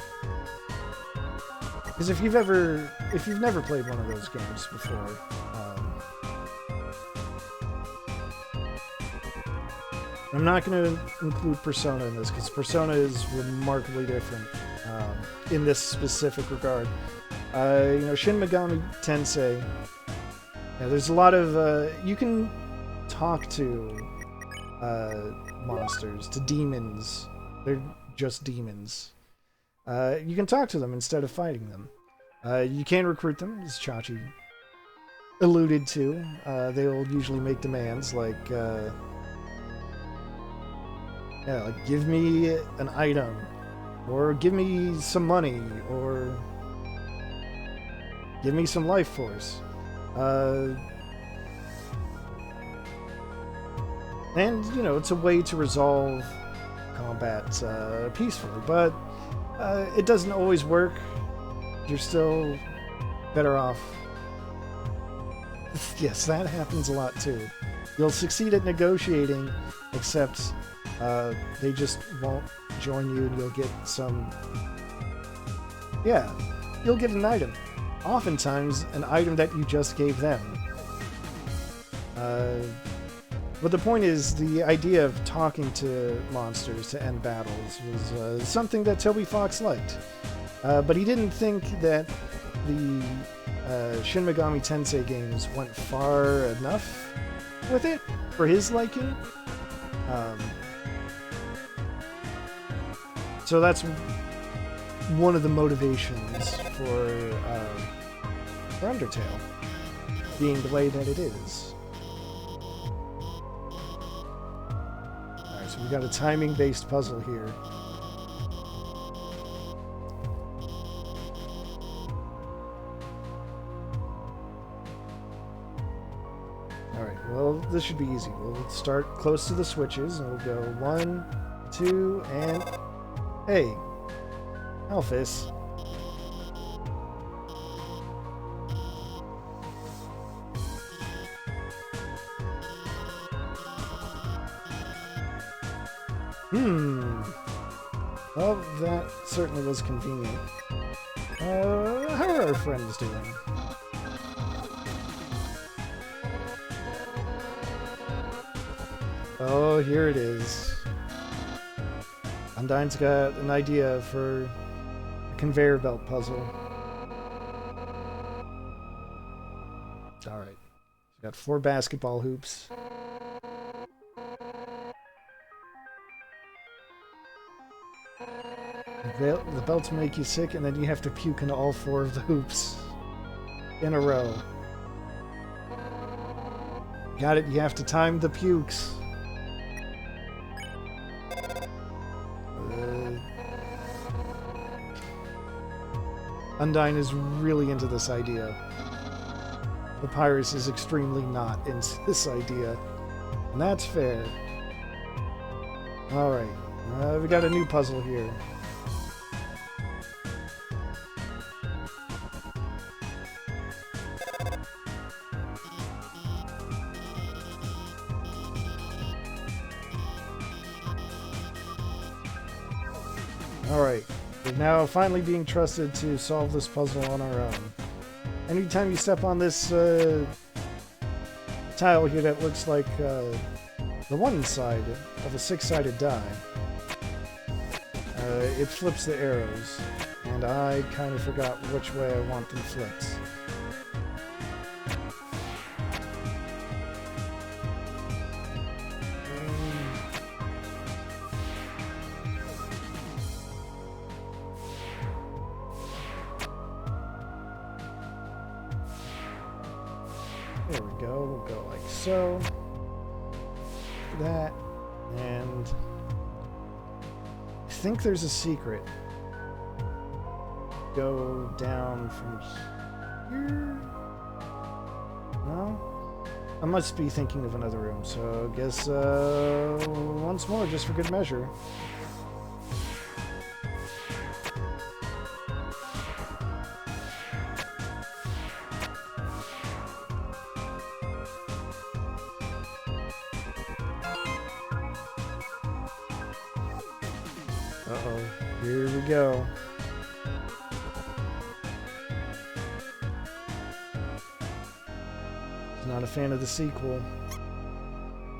Because if you've never played one of those games before, I'm not going to include Persona in this because Persona is remarkably different in this specific regard. You know, Shin Megami Tensei. Yeah, there's a lot of you can talk to monsters, to demons. They're just demons. You can talk to them instead of fighting them. You can recruit them, as Chachi alluded to. They'll usually make demands like, like give me an item, or give me some money, or give me some life force. And, you know, it's a way to resolve combat peacefully, but it doesn't always work. You're still better off. Yes, that happens a lot too. You'll succeed at negotiating, except they just won't join you, and you'll get some... Yeah, you'll get an item. Oftentimes, an item that you just gave them. But the point is, the idea of talking to monsters to end battles was something that Toby Fox liked. But he didn't think that the Shin Megami Tensei games went far enough with it for his liking. So that's one of the motivations for Undertale being the way that it is. Alright, so we got a timing-based puzzle here. Alright, well, this should be easy. We'll start close to the switches, and we'll go 1, 2, and... Hey! Alphys. Well, that certainly was convenient. How are our friends doing? Oh, here it is. Undyne's got an idea for a conveyor belt puzzle. Alright. We've got 4 basketball hoops. The belts make you sick, and then you have to puke into all 4 of the hoops in a row. Got it, you have to time the pukes. Undyne is really into this idea. Papyrus is extremely not into this idea. And that's fair. Alright, we got a new puzzle here. Alright, we're now finally being trusted to solve this puzzle on our own. Anytime you step on this tile here that looks like the one side of a 6-sided die, it flips the arrows, and I kind of forgot which way I want them flipped. There we go, we'll go like so. That, and I think there's a secret. Go down from here? No? I must be thinking of another room, so I guess once more, just for good measure. Uh-oh, here we go. Not a fan of the sequel.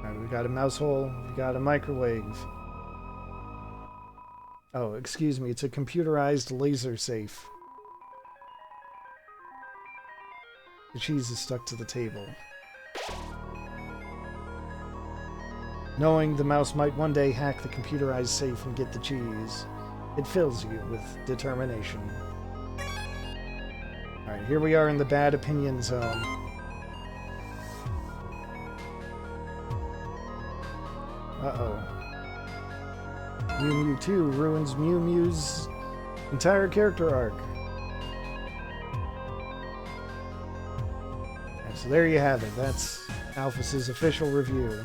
Alright, we got a mouse hole, we got a microwave. Oh, excuse me, it's a computerized laser safe. The cheese is stuck to the table. Knowing the mouse might one day hack the computerized safe and get the cheese, it fills you with determination. Alright, here we are in the bad opinion zone. Uh-oh. Mew Mew 2 ruins Mew Mew's entire character arc. Okay, so there you have it. That's Alphys's official review.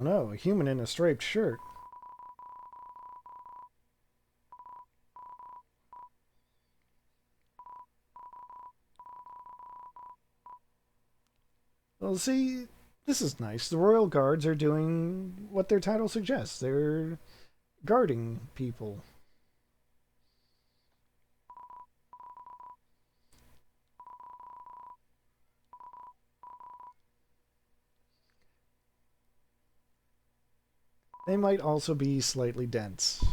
Oh no, a human in a striped shirt. Well, see, this is nice. The Royal Guards are doing what their title suggests. They're guarding people. They might also be slightly dense.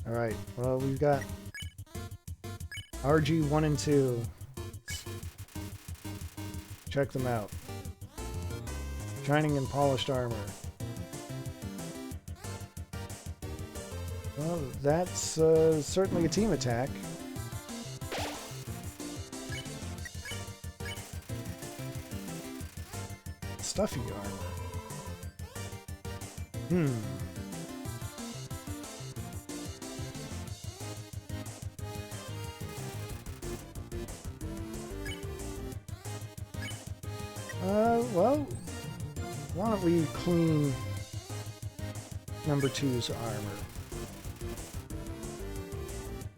Alright, well, we've got RG 1 and 2. Check them out. Shining and polished armor. Well, that's certainly a team attack. Stuffy armor. Well, why don't we clean number 2's armor?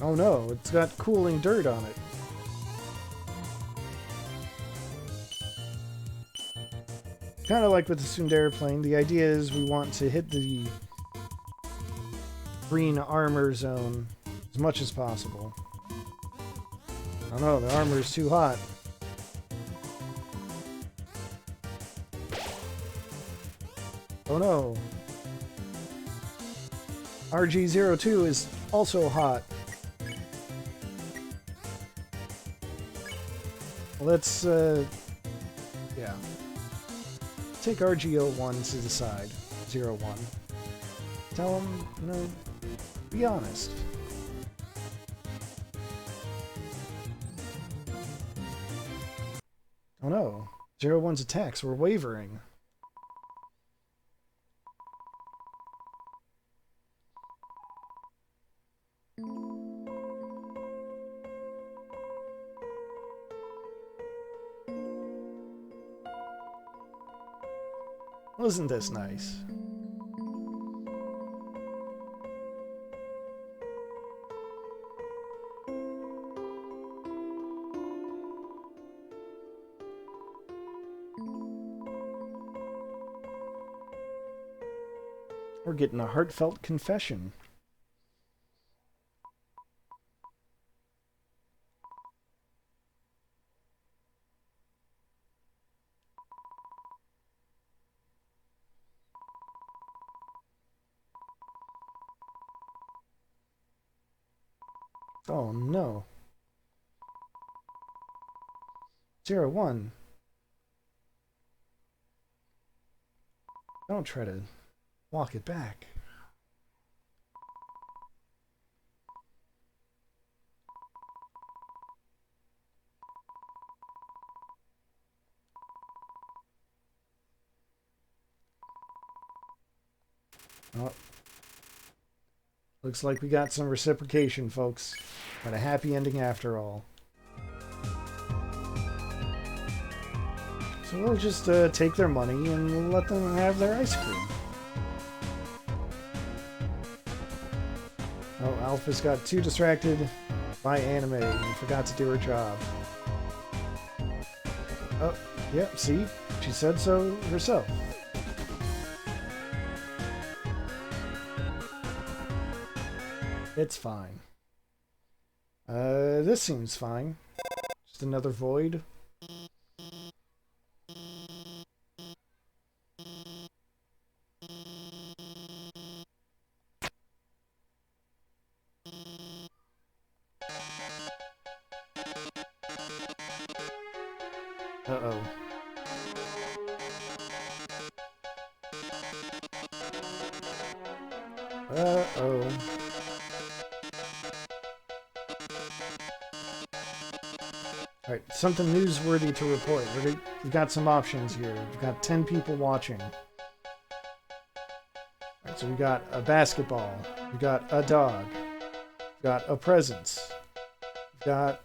Oh no, it's got cooling dirt on it. Kind of like with the Tsundere plane, the idea is we want to hit the green armor zone as much as possible. Oh no, the armor is too hot. Oh no. RG02 is also hot. Let's, yeah. Take RG01 to the side. 01. Tell him, you know, be honest. Oh no. 01's attacks were wavering. Wasn't this nice? We're getting a heartfelt confession. Oh no. 01. Don't try to walk it back. Oh. Looks like we got some reciprocation, folks. Got a happy ending after all. So we'll just take their money and we'll let them have their ice cream. Oh, Alpha's got too distracted by anime and forgot to do her job. Oh, yep, see? She said so herself. It's fine. This seems fine. Just another void. Uh-oh. Uh-oh. Alright, something newsworthy to report. We've got some options here. We've got 10 people watching. Alright, so we got a basketball. We got a dog. We got a presence. We got...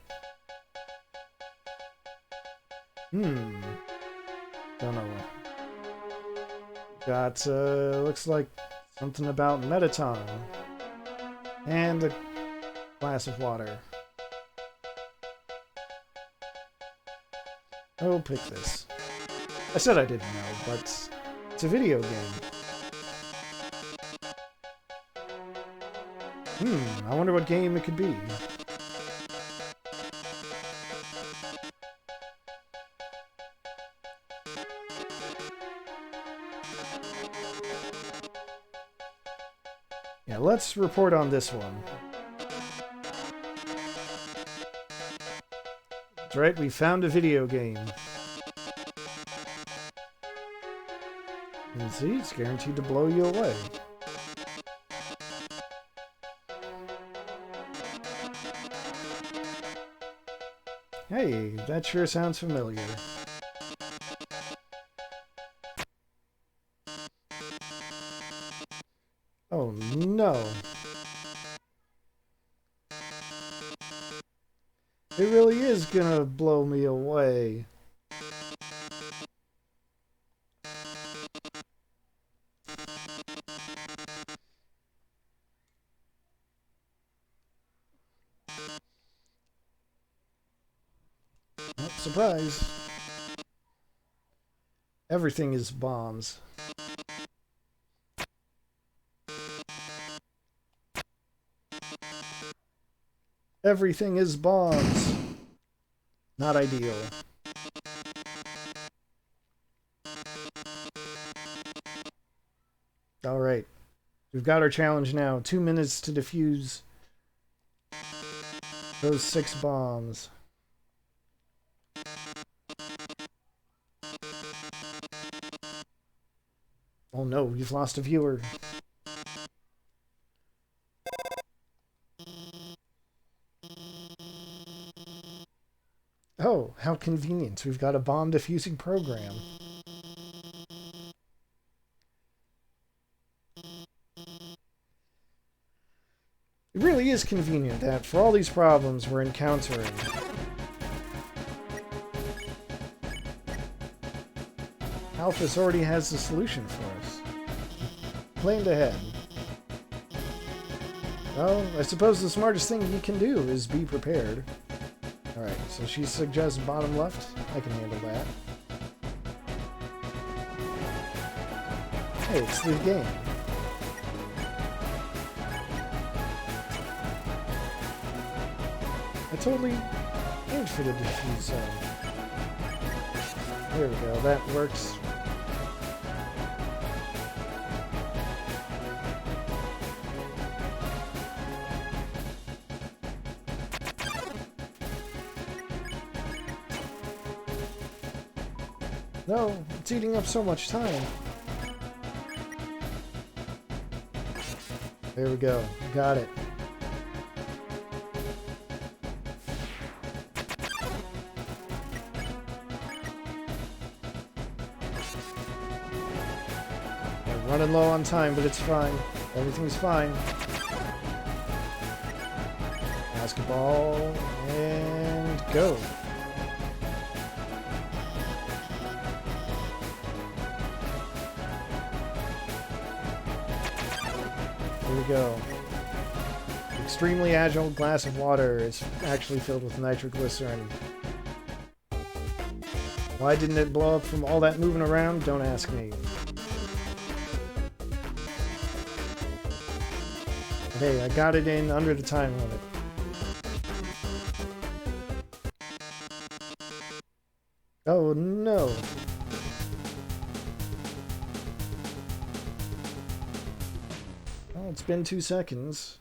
Don't know. We got, looks like something about Metaton. And a glass of water. Oh, pick this. I said I didn't know, but it's a video game. I wonder what game it could be. Yeah, let's report on this one. That's right, we found a video game. And see, it's guaranteed to blow you away. Hey, that sure sounds familiar. Oh no. It really is gonna blow me away. Oh, surprise. Everything is bombs. Everything is bombs. Not ideal. Alright. We've got our challenge now. 2 minutes to defuse those 6 bombs. Oh no, we've lost a viewer. Oh, how convenient. We've got a bomb defusing program. It really is convenient that for all these problems we're encountering, Alphys already has the solution for us. Planned ahead. Well, I suppose the smartest thing you can do is be prepared. Alright, so she suggests bottom left. I can handle that. Hey, it's the game. I totally aimed for the diffuse zone. There we go, that works. No, it's eating up so much time. There we go. Got it. We're running low on time, but it's fine. Everything's fine. Basketball, and go. Here we go. Extremely agile glass of water is actually filled with nitroglycerin. Why didn't it blow up from all that moving around? Don't ask me. Hey, I got it in under the time limit. Oh no. Well, it's been 2 seconds.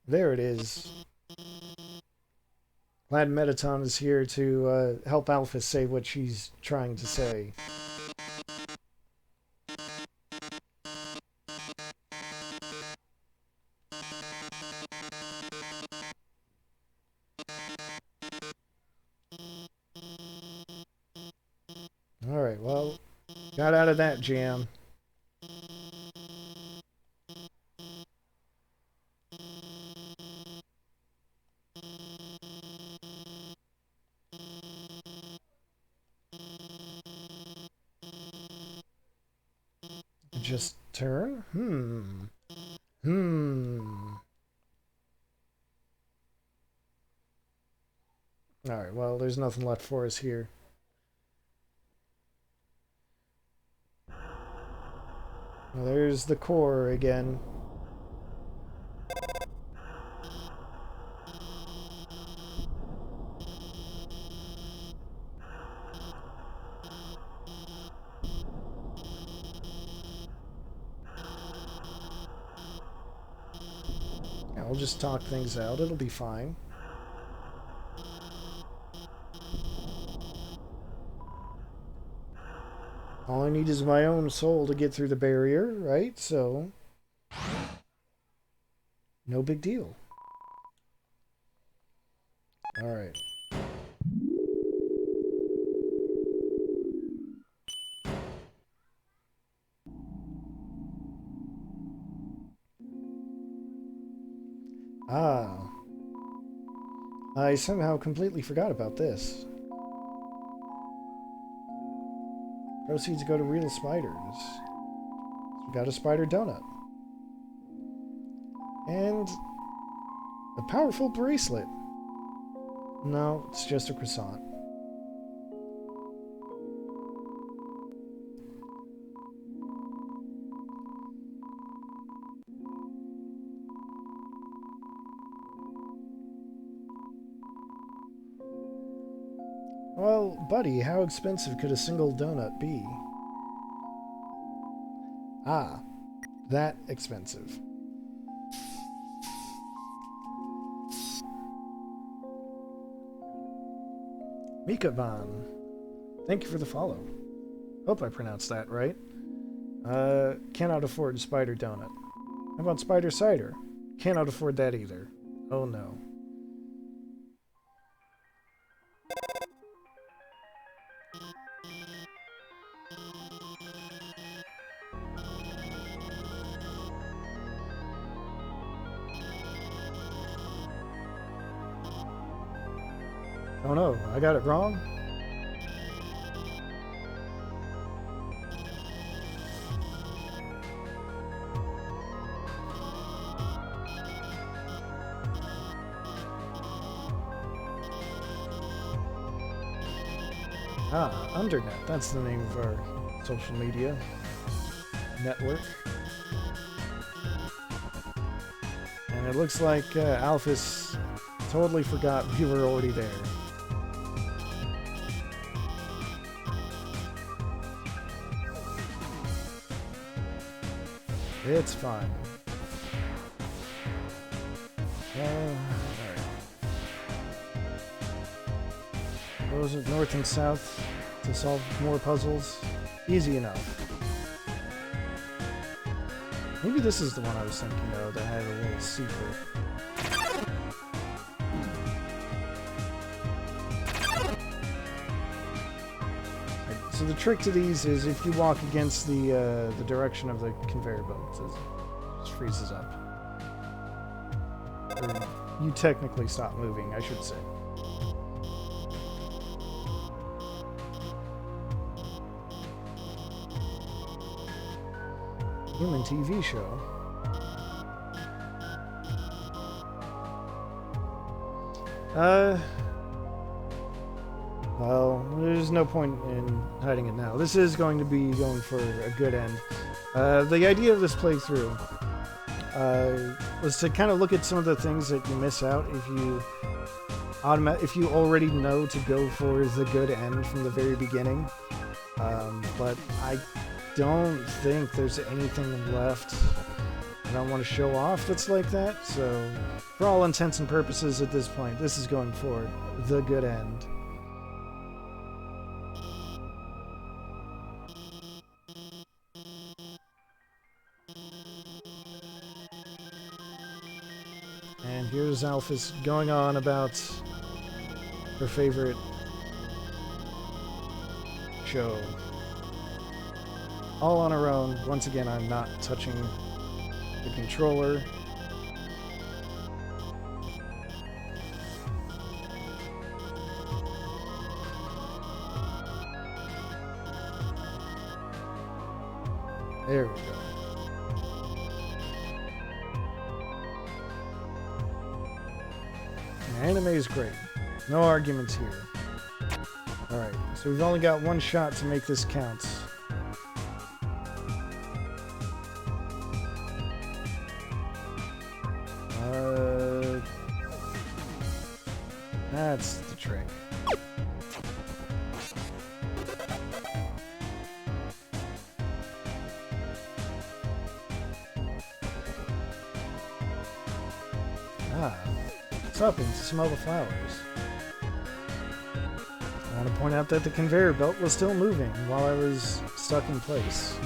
There it is. Glad Metaton is here to help Alpha say what she's trying to say. Alright, well, got out of that jam. Just turn? Alright, well, there's nothing left for us here. Well, there's the core again. Yeah, we'll just talk things out. It'll be fine. All I need is my own soul to get through the barrier, right? So, no big deal. Alright. Ah. I somehow completely forgot about this. Proceeds go to real spiders. We got a spider donut. And a powerful bracelet. No, it's just a croissant. Well, buddy, how expensive could a single donut be? Ah, that expensive. Mikaban, thank you for the follow. Hope I pronounced that right. Cannot afford spider donut. How about spider cider? Cannot afford that either. Oh no. Oh no, I got it wrong? Ah, Undernet. That's the name of our social media network. And it looks like Alphys totally forgot we were already there. It's fine. Alright. Goes north and south to solve more puzzles. Easy enough. Maybe this is the one I was thinking of that had a little secret. Right, so the trick to these is if you walk against the direction of the conveyor belt, it just freezes up. Or you technically stop moving, I should say. Human TV show. Well, there's no point in hiding it now. This is going to be going for a good end. The idea of this playthrough was to kind of look at some of the things that you miss out if you already know to go for the good end from the very beginning. But I don't think there's anything left I don't want to show off that's like that, so for all intents and purposes at this point, this is going for the good end. And here's Alphys going on about her favorite show. All on her own. Once again, I'm not touching the controller. There we go. The anime is great. No arguments here. Alright, so we've only got one shot to make this count. That's the trick. Ah, stopping to smell the flowers. I want to point out that the conveyor belt was still moving while I was stuck in place.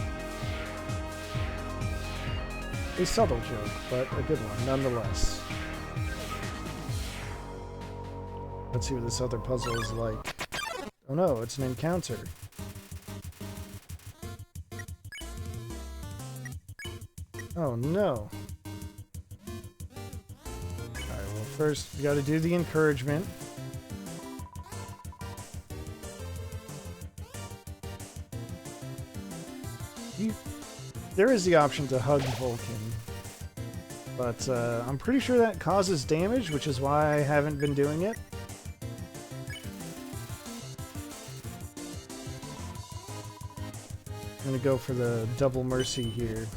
A subtle joke, but a good one nonetheless. Let's see what this other puzzle is like. Oh no, it's an encounter. Oh no. Alright, well first we gotta do the encouragement. There is the option to hug Vulcan, but I'm pretty sure that causes damage, which is why I haven't been doing it. I'm gonna go for the double mercy here.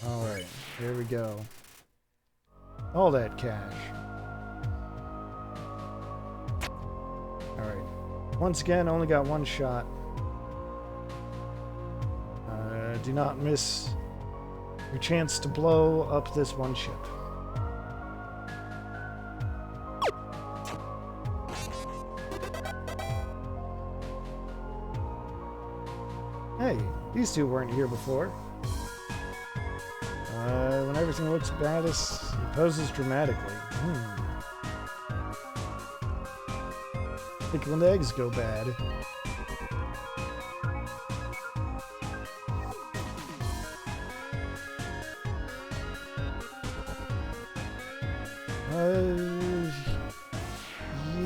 Alright, here we go. All that cash. Alright. Once again, only got one shot. Do not miss your chance to blow up this one ship. Hey, these two weren't here before. When everything looks baddest, it poses dramatically. Like when the eggs go bad.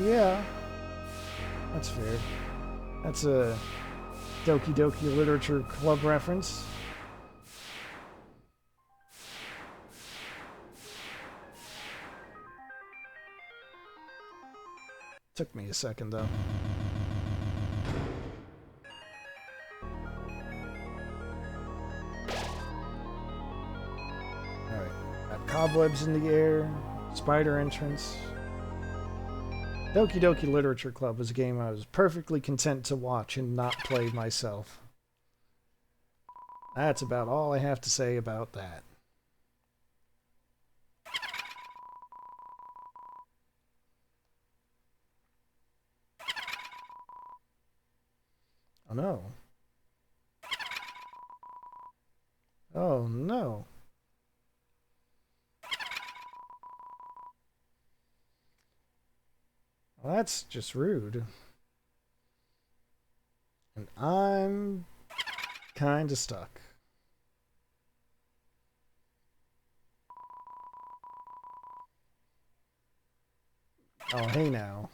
Yeah. That's fair. That's a Doki Doki Literature Club reference. Took me a second, though. Alright. Got cobwebs in the air. Spider entrance. Doki Doki Literature Club was a game I was perfectly content to watch and not play myself. That's about all I have to say about that. Oh no. Oh no. Well, that's just rude. And I'm kinda stuck. Oh, hey now.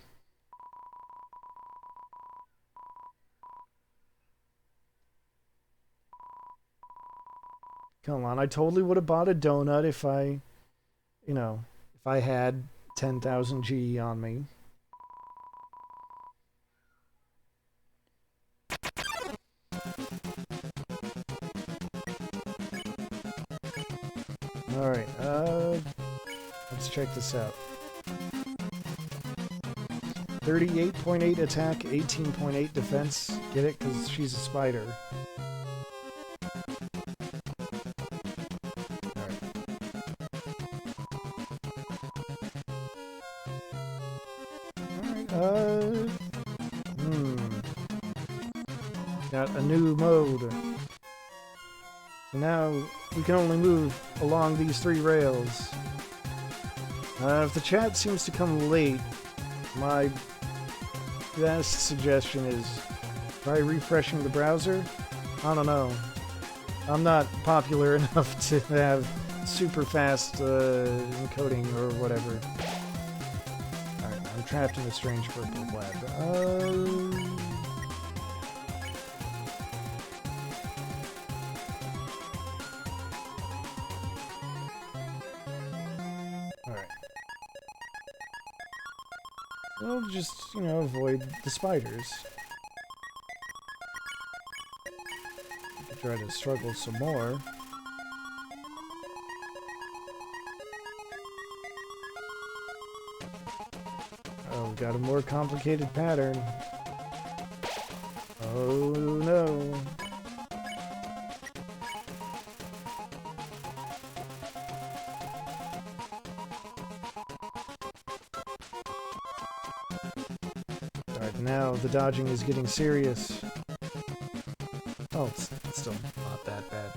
Come on, I totally would have bought a donut if I, you know, if I had 10,000 G on me. Alright, let's check this out. 38.8 attack, 18.8 defense. Get it? Because she's a spider. Got a new mode. So now we can only move along these 3 rails. If the chat seems to come late, my best suggestion is try refreshing the browser. I don't know. I'm not popular enough to have super fast encoding or whatever. Alright, I'm trapped in a strange purple web. We'll just, you know, avoid the spiders. We could try to struggle some more. Oh, we've got a more complicated pattern. Oh no. Now the dodging is getting serious. Oh, it's still not that bad.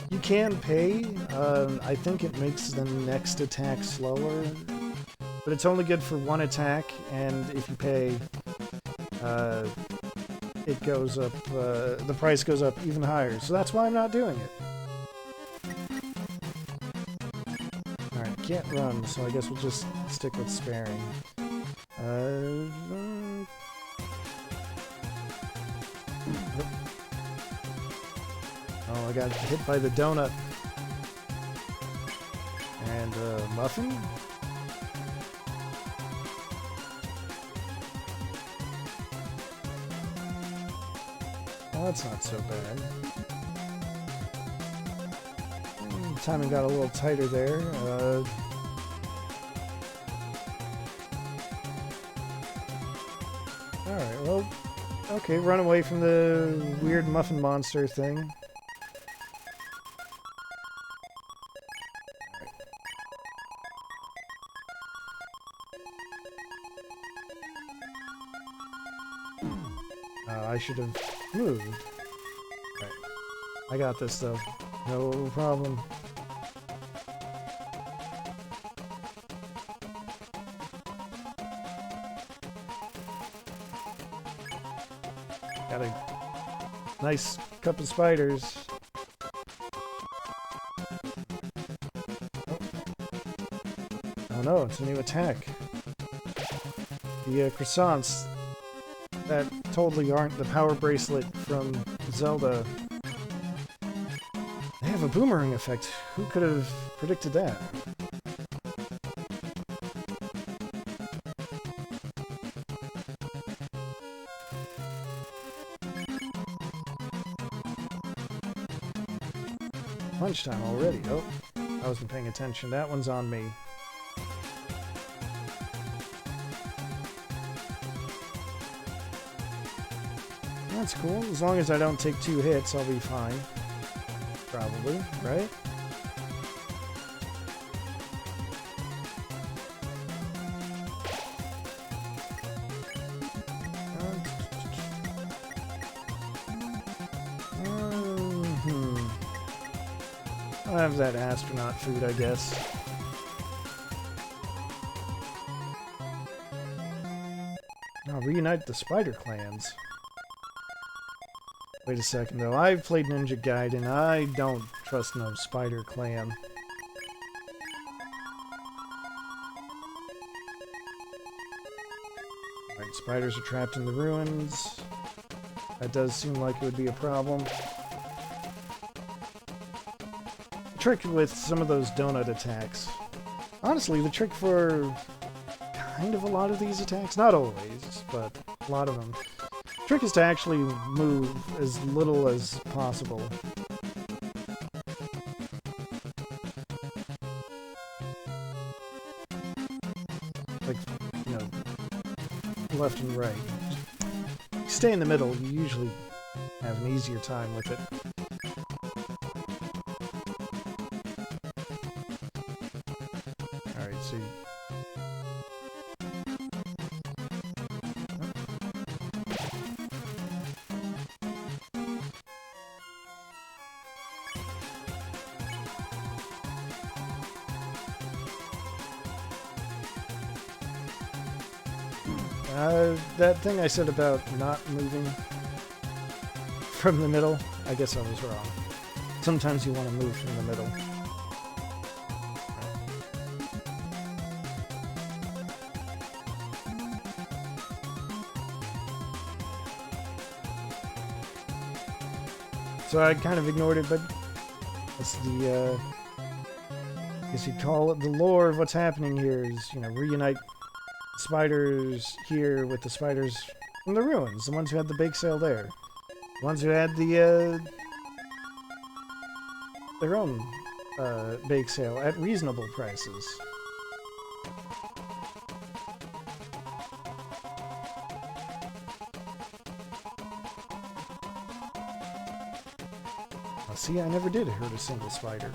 You can pay. I think it makes the next attack slower, but it's only good for 1 attack, and if you pay, it goes up, the price goes up even higher, so that's why I'm not doing it. Alright, can't run, so I guess we'll just stick with sparing. Oh, I got hit by the donut. And muffin? Oh, that's not so bad. Timing got a little tighter there. Alright, well, okay, run away from the weird muffin monster thing. I should have moved. Right. I got this though. No problem. Got a nice couple spiders. Oh no, it's a new attack. The croissants that totally aren't the power bracelet from Zelda. They have a boomerang effect. Who could have predicted that? Lunchtime already. Oh, I wasn't paying attention. That one's on me. That's cool. As long as I don't take 2 hits, I'll be fine. Probably, right? I'll have that astronaut food, I guess. I'll reunite the spider clans. Wait a second, though. I've played Ninja Gaiden. I don't trust no spider clan. Alright, spiders are trapped in the ruins. That does seem like it would be a problem. The trick with some of those donut attacks. Honestly, the trick for kind of a lot of these attacks, not always, but a lot of them. The trick is to actually move as little as possible. Like, you know, left and right. If you stay in the middle, you usually have an easier time with it. Alright, so that thing I said about not moving from the middle, I guess I was wrong. Sometimes you want to move from the middle. So I kind of ignored it, but that's the, I guess you'd call it the lore of what's happening here is, you know, reunite spiders here with the spiders from the ruins, the ones who had the bake sale there. The ones who had the, their own, bake sale at reasonable prices. Now, see, I never did hurt a single spider.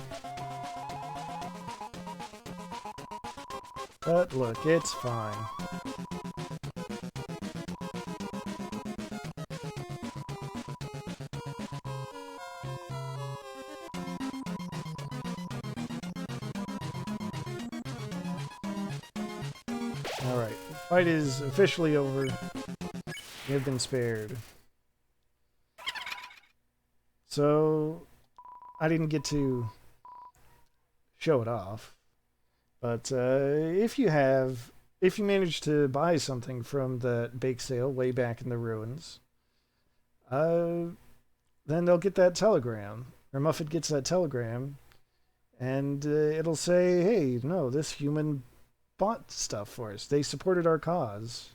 But look, it's fine. Alright, the fight is officially over. You have been spared. So, I didn't get to show it off. But if you manage to buy something from that bake sale way back in the ruins, then they'll get that telegram, or Muffet gets that telegram, and it'll say, hey, no, this human bought stuff for us. They supported our cause.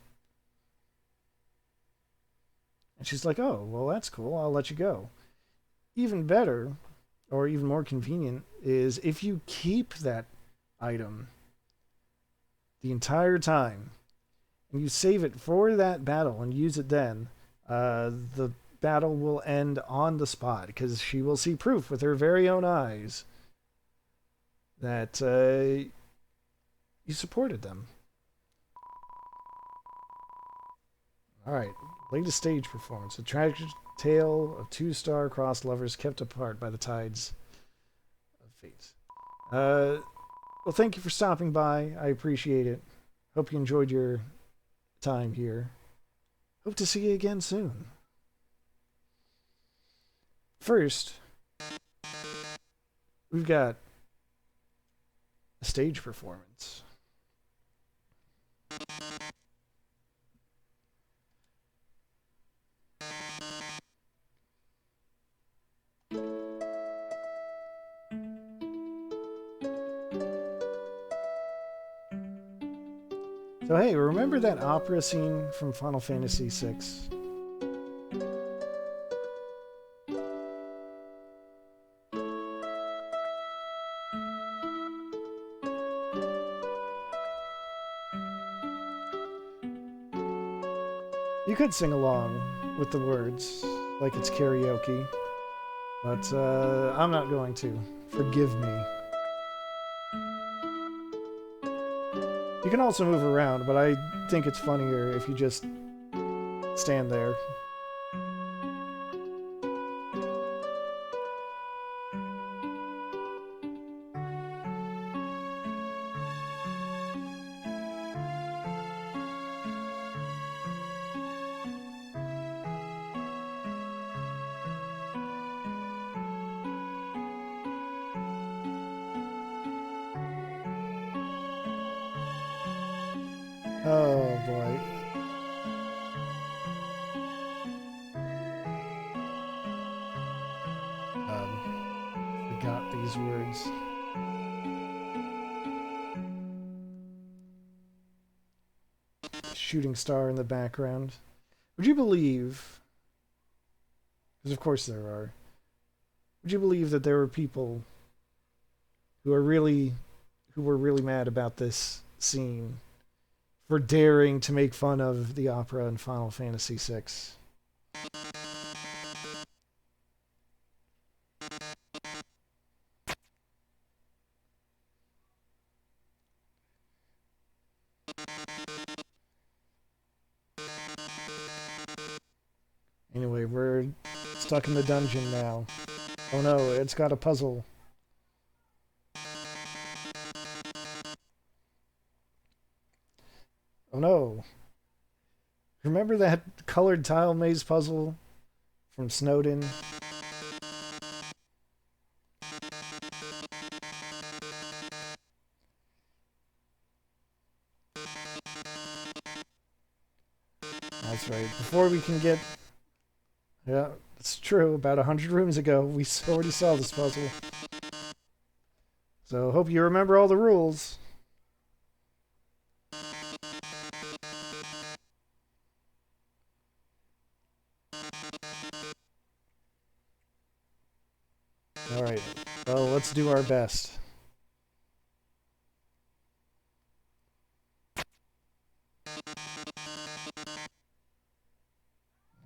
And she's like, oh, well, that's cool. I'll let you go. Even better, or even more convenient, is if you keep that item the entire time and you save it for that battle and use it then, the battle will end on the spot because she will see proof with her very own eyes that you supported them. Alright, latest stage performance. A tragic tale of 2 star-crossed lovers kept apart by the tides of fate. Well, thank you for stopping by. I appreciate it. Hope you enjoyed your time here. Hope to see you again soon. First, we've got a stage performance. So hey, remember that opera scene from Final Fantasy VI? You could sing along with the words, like it's karaoke, but I'm not going to. Forgive me. You can also move around, but I think it's funnier if you just stand there. Oh boy. Forgot these words. Shooting star in the background. Would you believe, because of course there are, would you believe that there were people who were really mad about this scene for daring to make fun of the opera in Final Fantasy VI? Anyway, we're stuck in the dungeon now. Oh no, it's got a puzzle. Oh no. Remember that colored tile maze puzzle from Snowden? That's right. Before we can get... Yeah, it's true. About 100 rooms ago, we already saw this puzzle. So, hope you remember all the rules. Alright, well, let's do our best.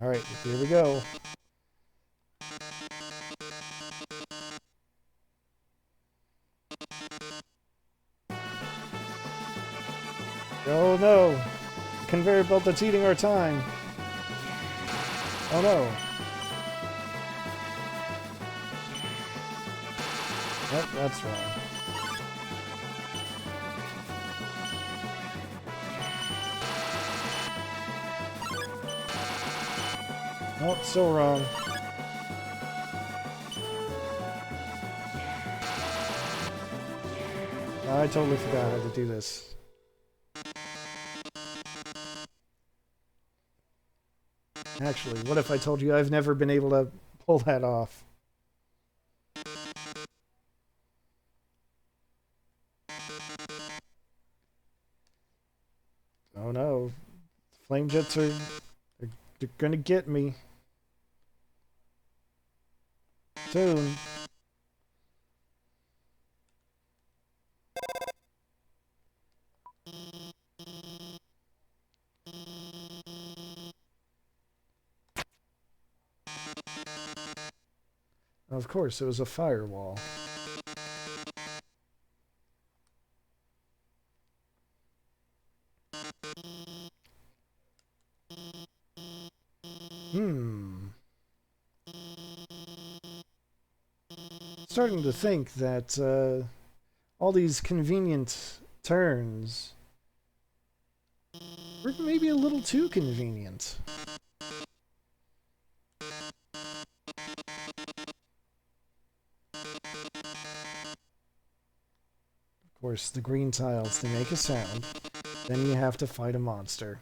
Alright, here we go. Oh no! The conveyor belt that's eating our time! Oh no! Yep, that's wrong. Nope, still wrong. I totally forgot how to do this. Actually, what if I told you I've never been able to pull that off? Oh no. Flame jets are... They're gonna get me. Soon. Of course, it was a firewall. Starting to think that all these convenient turns were maybe a little too convenient. Of course, the green tiles, they make a sound. Then you have to fight a monster.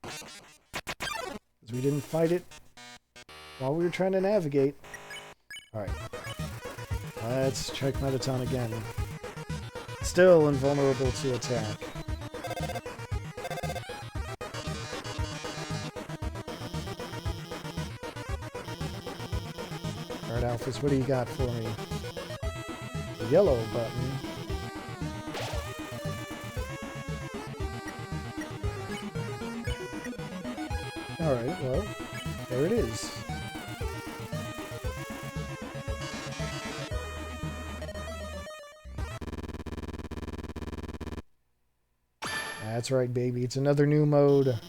Because we didn't fight it while we were trying to navigate. Alright. Let's check Metaton again. Still invulnerable to attack. Alright, Alphys, what do you got for me? The yellow button. Alright, well, there it is. That's right, baby. It's another new mode.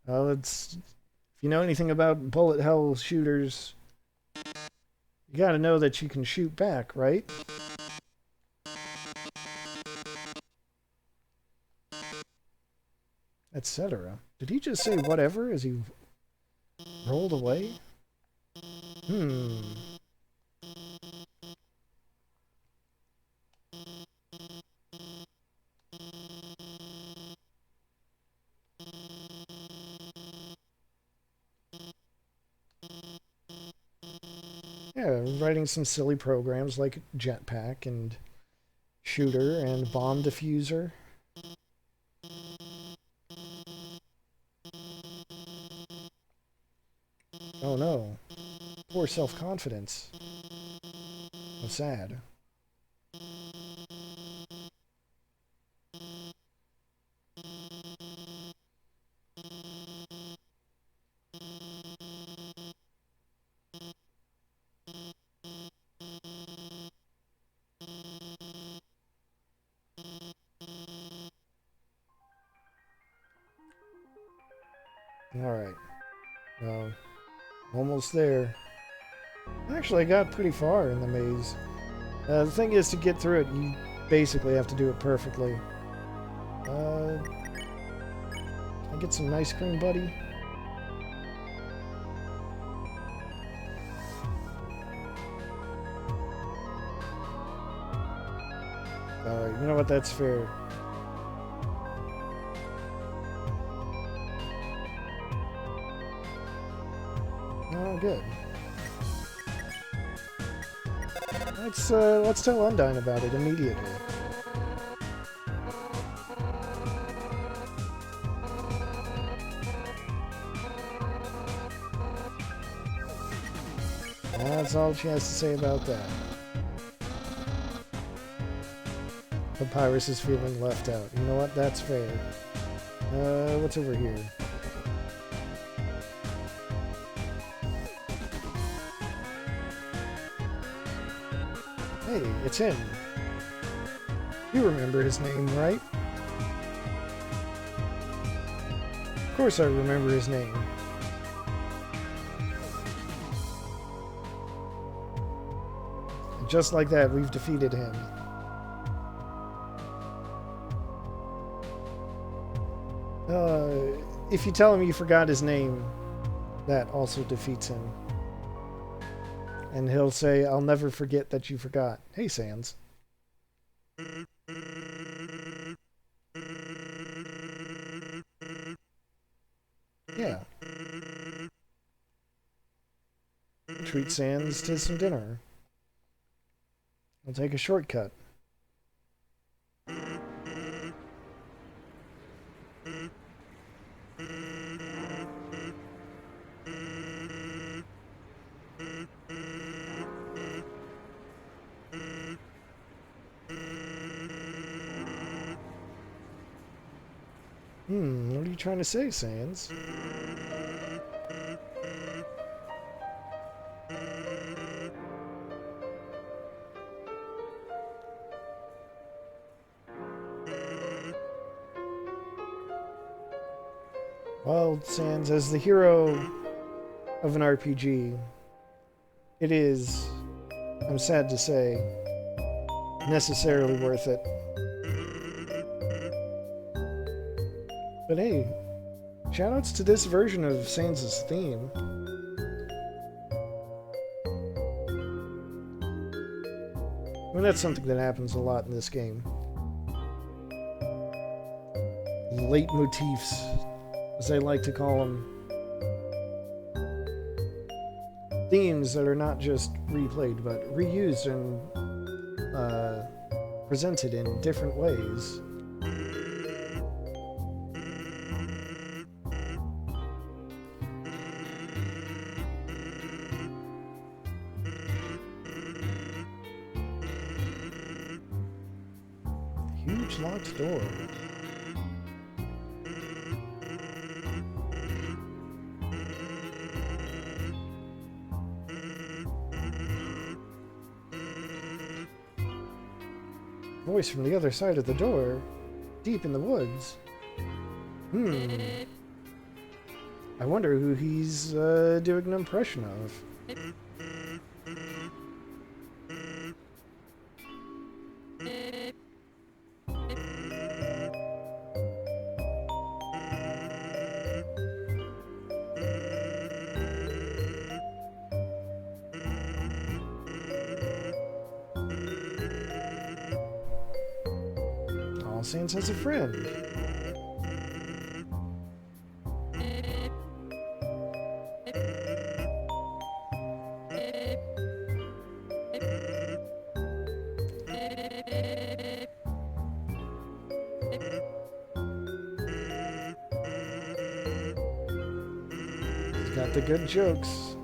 Well, it's... If you know anything about bullet hell shooters, you gotta know that you can shoot back, right? Etc. Did he just say whatever as he rolled away? Hmm. Yeah, writing some silly programs like Jetpack and Shooter and Bomb Diffuser. Oh no. Poor self-confidence. So sad. Alright. Well, almost there. Actually, I got pretty far in the maze. The thing is, to get through it, you basically have to do it perfectly. Can I get some ice cream, buddy? Alright, you know what? That's fair. Oh, good. Let's tell Undyne about it immediately. That's all she has to say about that. Papyrus is feeling left out. You know what? That's fair. What's over here? Hey, it's him. You remember his name, right? Of course I remember his name. And just like that, we've defeated him. If you tell him you forgot his name, that also defeats him. And he'll say, I'll never forget that you forgot. Hey, Sans. Yeah. Treat Sans to some dinner. We'll take a shortcut. What are you trying to say, Sans? Well, Sans, as the hero of an RPG, it is, I'm sad to say, necessarily worth it. But hey, shoutouts to this version of Sans' theme. I mean, that's something that happens a lot in this game. Leitmotifs, as they like to call them. Themes that are not just replayed, but reused and presented in different ways. Huge locked door. Voice from the other side of the door, deep in the woods. I wonder who he's doing an impression of. All Saints has a friend. He's got the good jokes.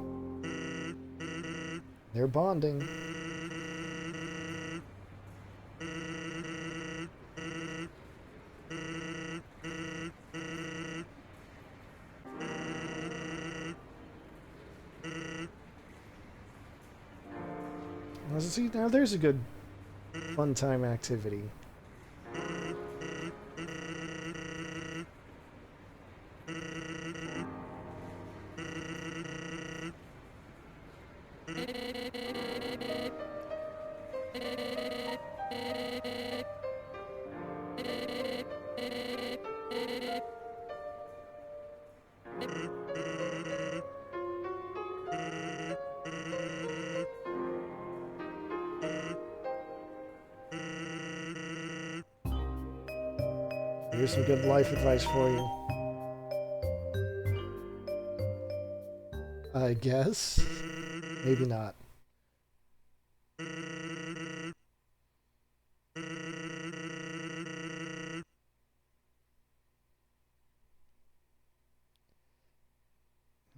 They're bonding. See, now there's a good fun time activity. Here's some good life advice for you. I guess. Maybe not.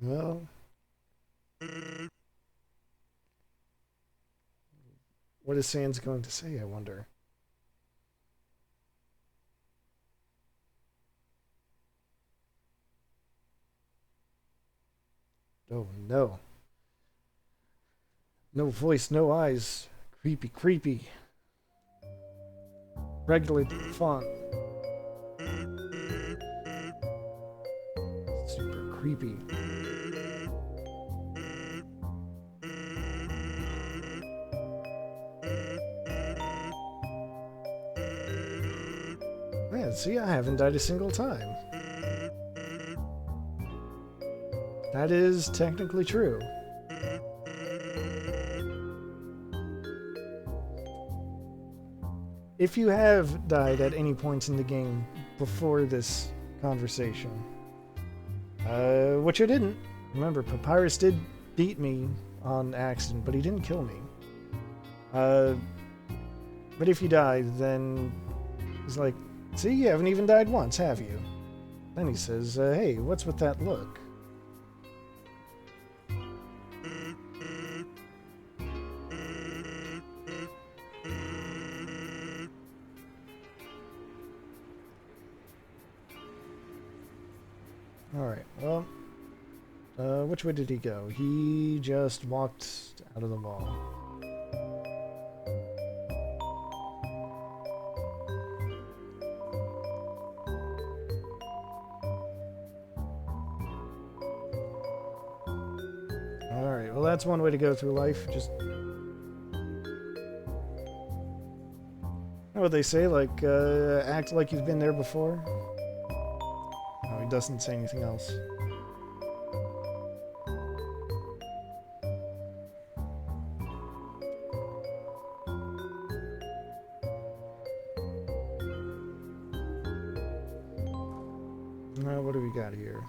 Well, what is Sans going to say, I wonder? Oh no. No voice, no eyes. Creepy, creepy. Regulate the font. Super creepy. Man, see, I haven't died a single time. That is technically true. If you have died at any points in the game before this conversation, which I didn't. Remember, Papyrus did beat me on accident, but he didn't kill me. But if you died, then he's like, see, you haven't even died once, have you? Then he says, hey, what's with that look? Alright, well, which way did he go? He just walked out of the wall. Alright, well that's one way to go through life, just... What they say, like, act like you've been there before? No, he doesn't say anything else. What do we got here?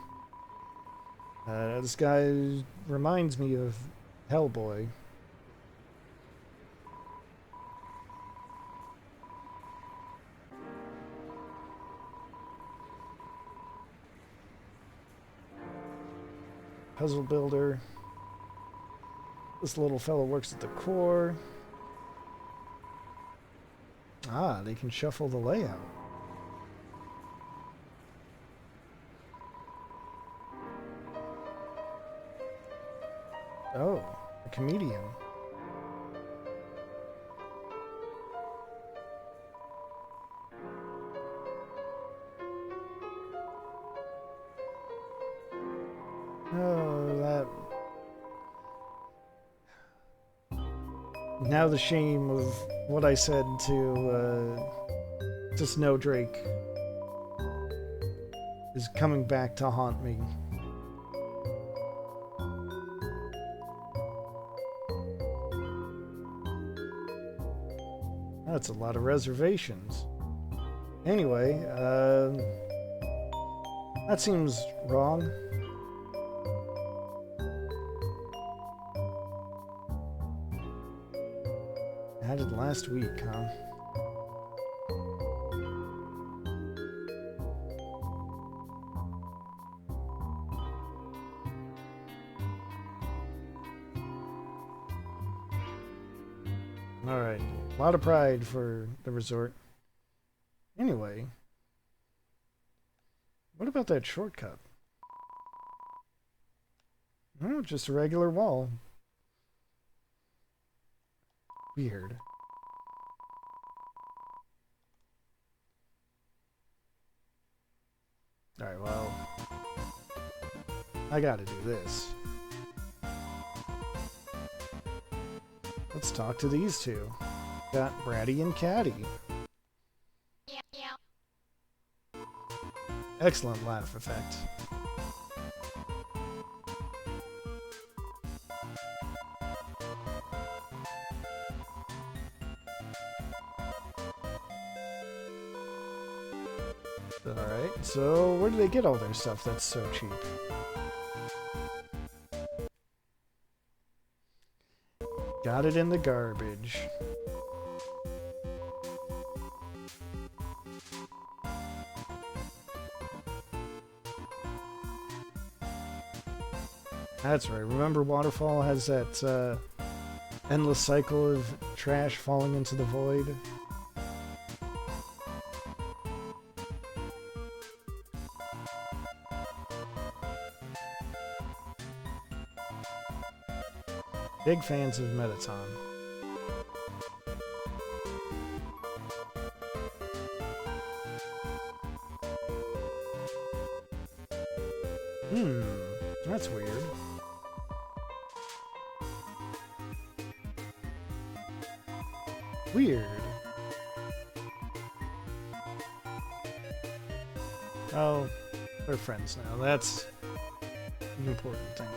This guy reminds me of Hellboy. Puzzle builder. This little fellow works at the core. Ah, they can shuffle the layout. Oh, a comedian. Oh, that... Now the shame of what I said to Snowdrake is coming back to haunt me. That's a lot of reservations. Anyway, that seems wrong. Added last week, huh? Alright, a lot of pride for the resort. Anyway, what about that shortcut? Oh, just a regular wall. Weird. Alright, well, I gotta do this. Let's talk to these two. Got Bratty and Catty. Excellent laugh effect. Alright, so where do they get all their stuff that's so cheap? Got it in the garbage. That's right. Remember Waterfall has that endless cycle of trash falling into the void? Big fans of Metaton. That's weird. Weird. Oh, they're friends now. That's an important thing.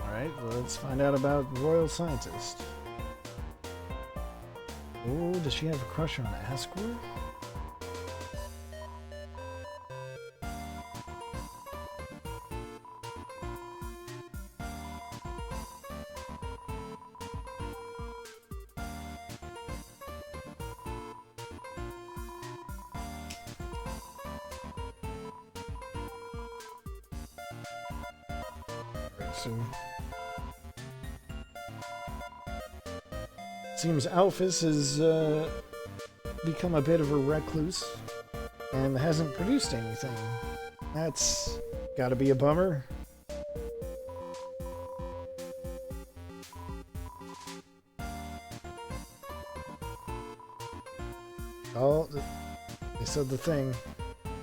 Alright, well, let's find out about Royal Scientist. Oh, does she have a crush on Asgore? Right, so seems Alphys has become a bit of a recluse and hasn't produced anything. That's gotta be a bummer. Oh, they said the thing.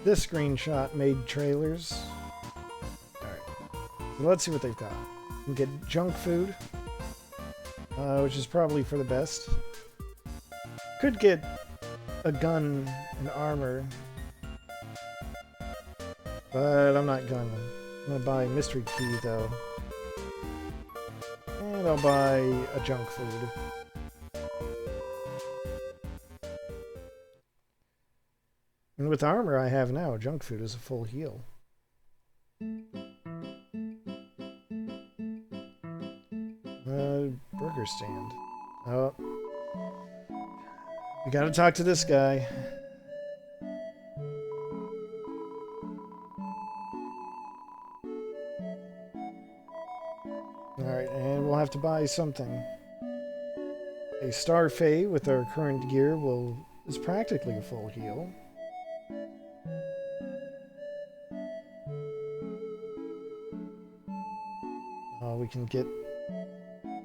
This screenshot made trailers. Alright, so let's see what they've got. You can get junk food. Which is probably for the best. Could get a gun and armor, but I'm not gonna. I'm gonna buy Mystery Key though, and I'll buy a junk food. And with the armor I have now, junk food is a full heal. Burger stand. Oh, We gotta talk to this guy. Alright, and we'll have to buy something. A Star Fey with our current gear is practically a full heal. We can get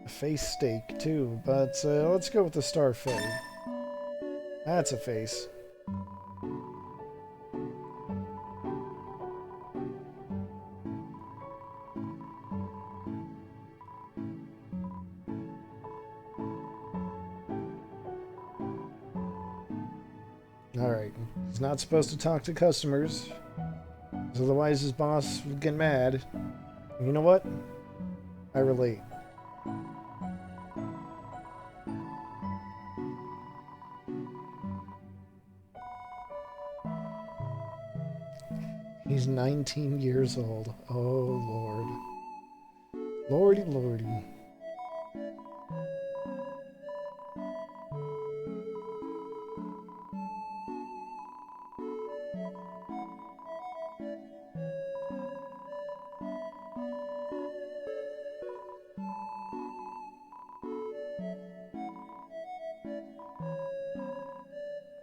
a face steak too, but let's go with the Star Fey. That's a face. Alright, he's not supposed to talk to customers, because otherwise his boss would get mad. You know what? I relate. He's 19 years old. Oh, Lord. Lordy, lordy.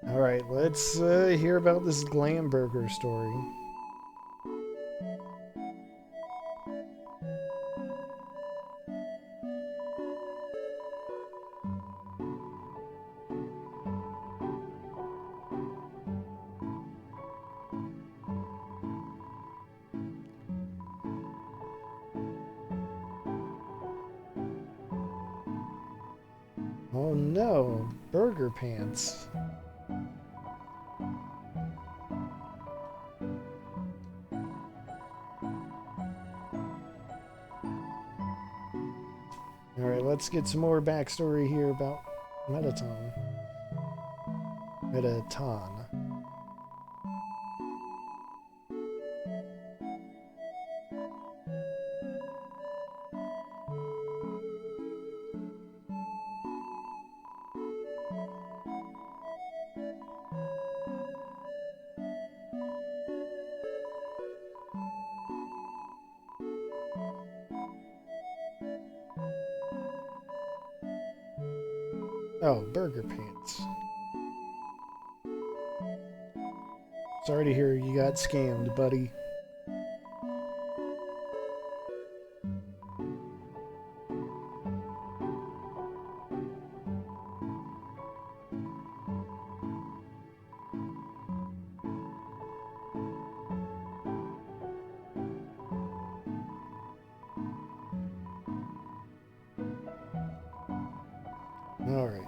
Alright, let's hear about this glam burger story. Oh no, burger pants. Alright, let's get some more backstory here about Mettaton. Oh, burger pants. Sorry to hear you got scammed, buddy. Alright.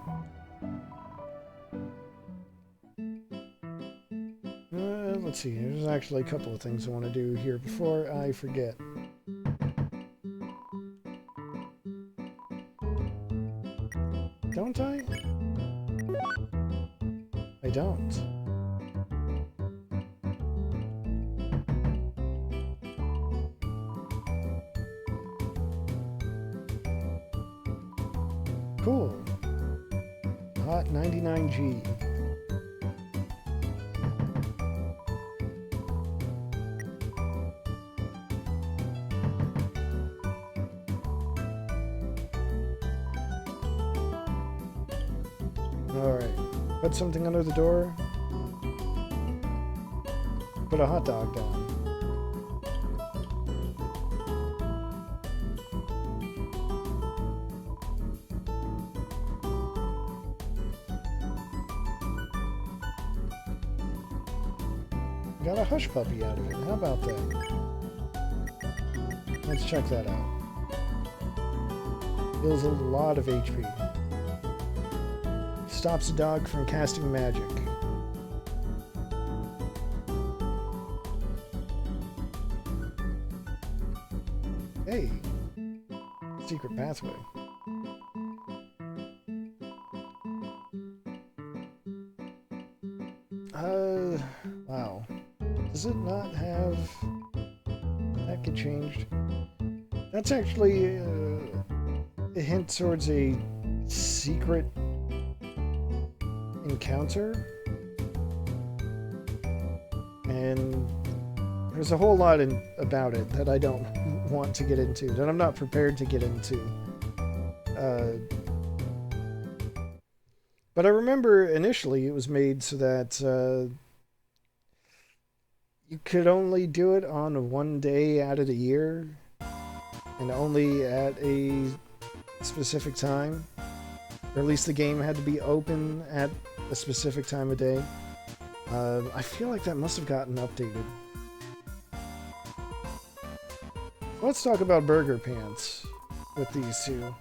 Let's see, there's actually a couple of things I want to do here before I forget. Don't I? I don't. Cool. Hot 99G. Alright. Put something under the door. Put a hot dog down. Got a hush puppy out of it. How about that? Let's check that out. Heals a lot of HP. Stops a dog from casting magic. Hey! Secret pathway. Wow. Does it not have... That get changed? That's actually a hint towards a secret encounter. And there's a whole lot about it that I don't want to get into, that I'm not prepared to get into. But I remember initially it was made so that you could only do it on one day out of the year, and only at a specific time. Or at least the game had to be open at a specific time of day. I feel like that must have gotten updated. Let's talk about Burger Pants with these two.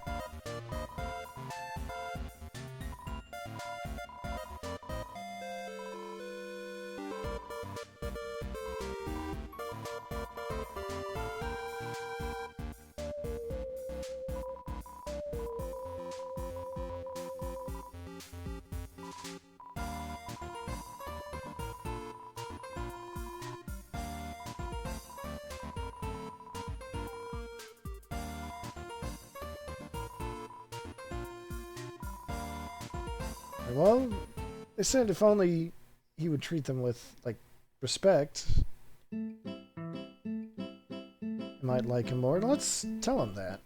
Well, they said if only he would treat them with, like, respect, I might like him more. Let's tell him that.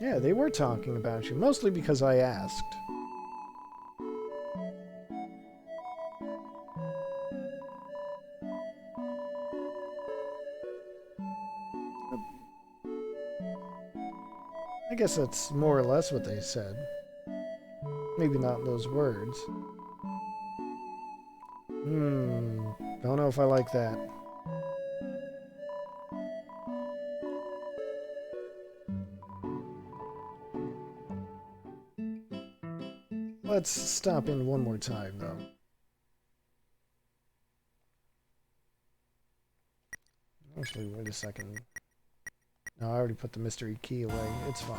Yeah, they were talking about you, mostly because I asked. I guess that's more or less what they said. Maybe not in those words. Don't know if I like that. Let's stop in one more time, though. Actually, wait a second. No, I already put the mystery key away. It's fine.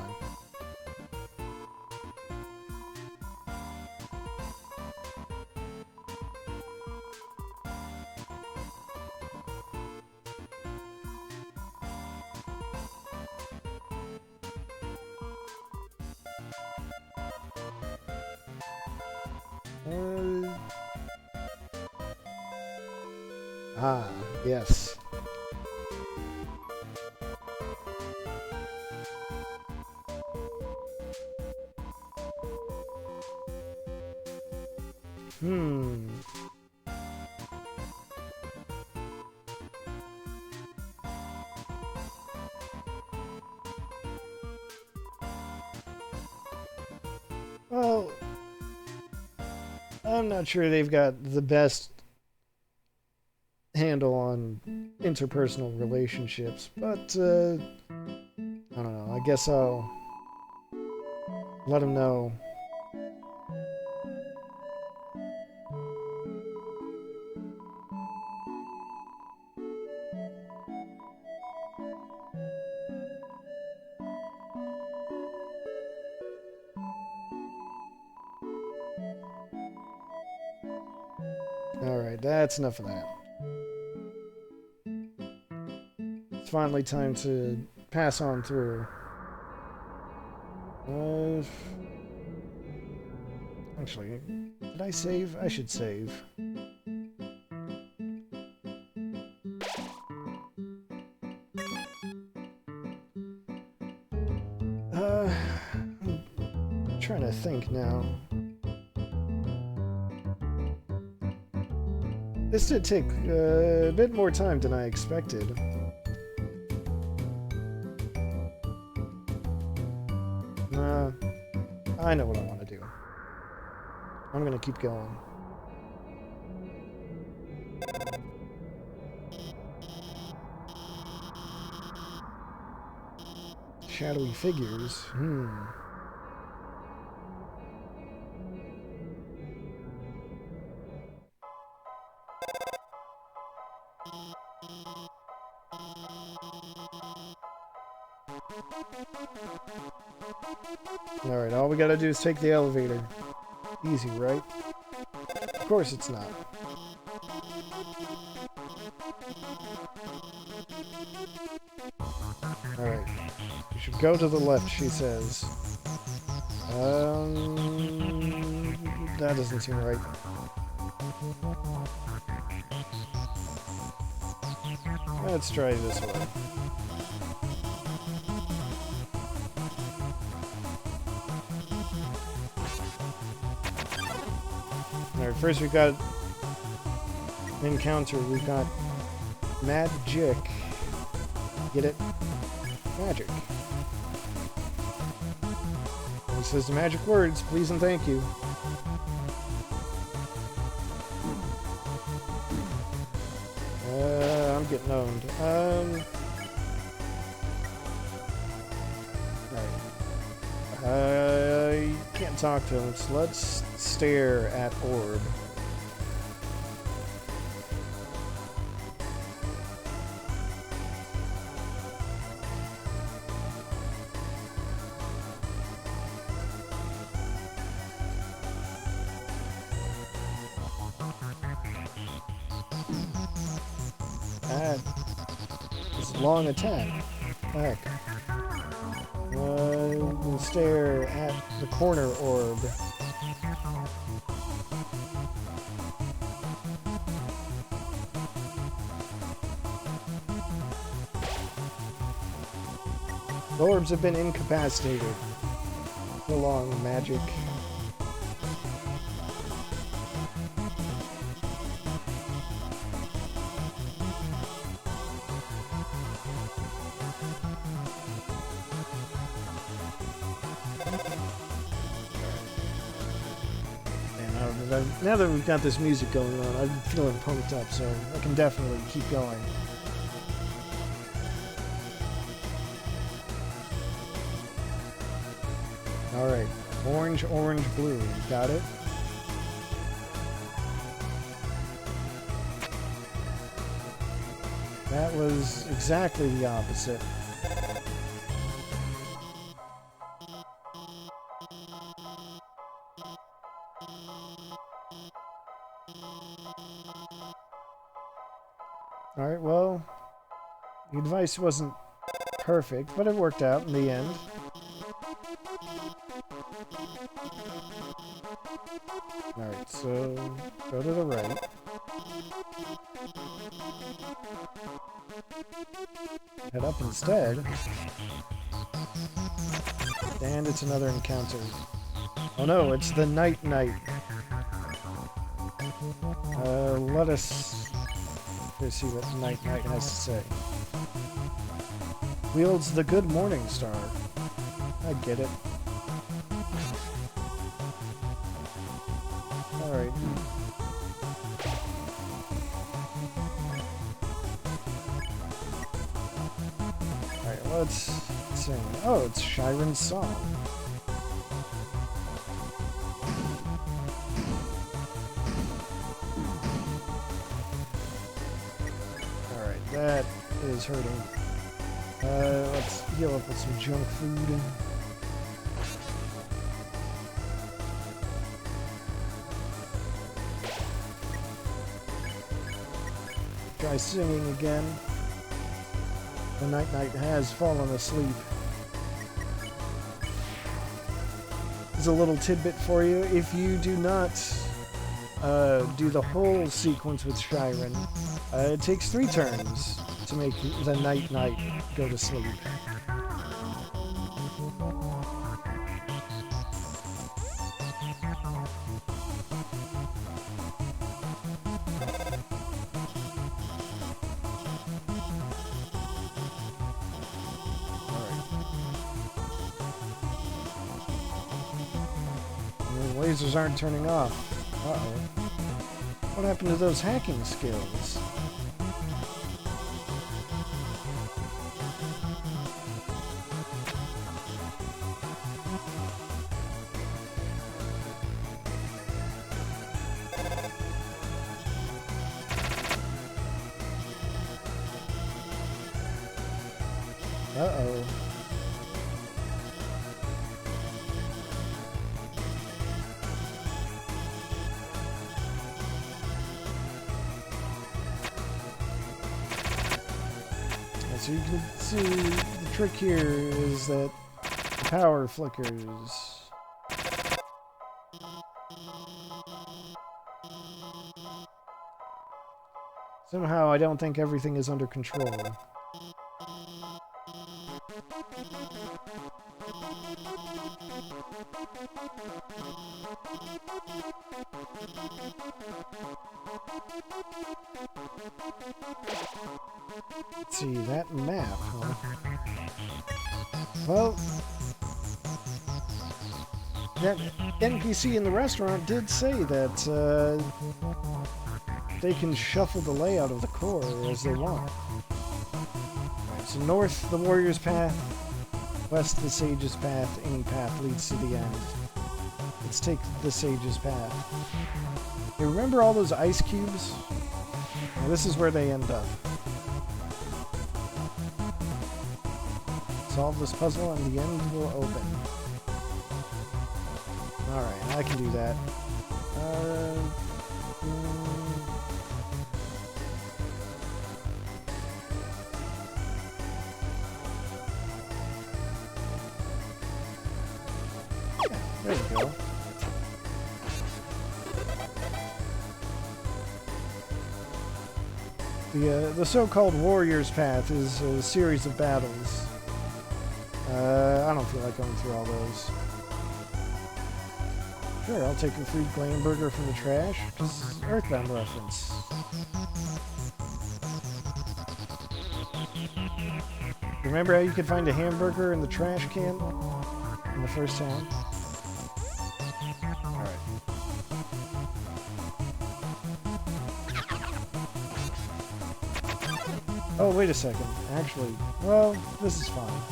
Yes. Well, I'm not sure they've got the best handle on interpersonal relationships, but I don't know. I guess I'll let them know. Alright, that's enough of that. It's finally time to pass on through. Actually, did I save? I should save. I'm trying to think now. This did take a bit more time than I expected. I know what I want to do. I'm gonna keep going. Shadowy figures. Alright, all we gotta do is take the elevator. Easy, right? Of course it's not. Alright. You should go to the left, she says. That doesn't seem right. Let's try this one. Alright, first we got encounter. We got magic. Get it? Magic. It says the magic words, please and thank you. I'm getting owned. Right. You can't talk to him, so let's stare at orb. That is a long attack. Heck. We'll stare at the corner orb. The orbs have been incapacitated. So long, magic. Now that we've got this music going on, I'm feeling pumped up, so I can definitely keep going. Alright, orange, orange, blue. Got it? That was exactly the opposite. Alright, well, the advice wasn't perfect, but it worked out in the end. Alright, so go to the right. Head up instead. And it's another encounter. Oh no, it's the Night Knight. Let us see what Night Knight has to say. Wields the good morning star. I get it. Alright. Alright, let's sing. Oh, it's Shiren's song. Alright, that is hurting. Let's heal up with some junk food. Try singing again. The Night Knight has fallen asleep. Here's a little tidbit for you. If you do not do the whole sequence with Shiren, it takes 3 turns to make the Night Knight go to sleep. Lasers aren't turning off. Uh-oh. What happened to those hacking skills? Uh-oh. So you can see the trick here is that the power flickers. Somehow I don't think everything is under control. Let's see, that map, huh? Well, that NPC in the restaurant did say that they can shuffle the layout of the core as they want. Right, so north, the warrior's path. West, the sage's path. Any path leads to the end. Let's take the sage's path. Hey, remember all those ice cubes? Now, this is where they end up. Solve this puzzle and the end will open. Alright, I can do that. Yeah, there we go. The so-called Warrior's Path is a series of battles. I don't feel like going through all those. Sure, I'll take a free Glamburger from the trash, because Earthbound reference. Remember how you could find a hamburger in the trash can in the first town? Alright. Oh, wait a second. Actually, well, this is fine.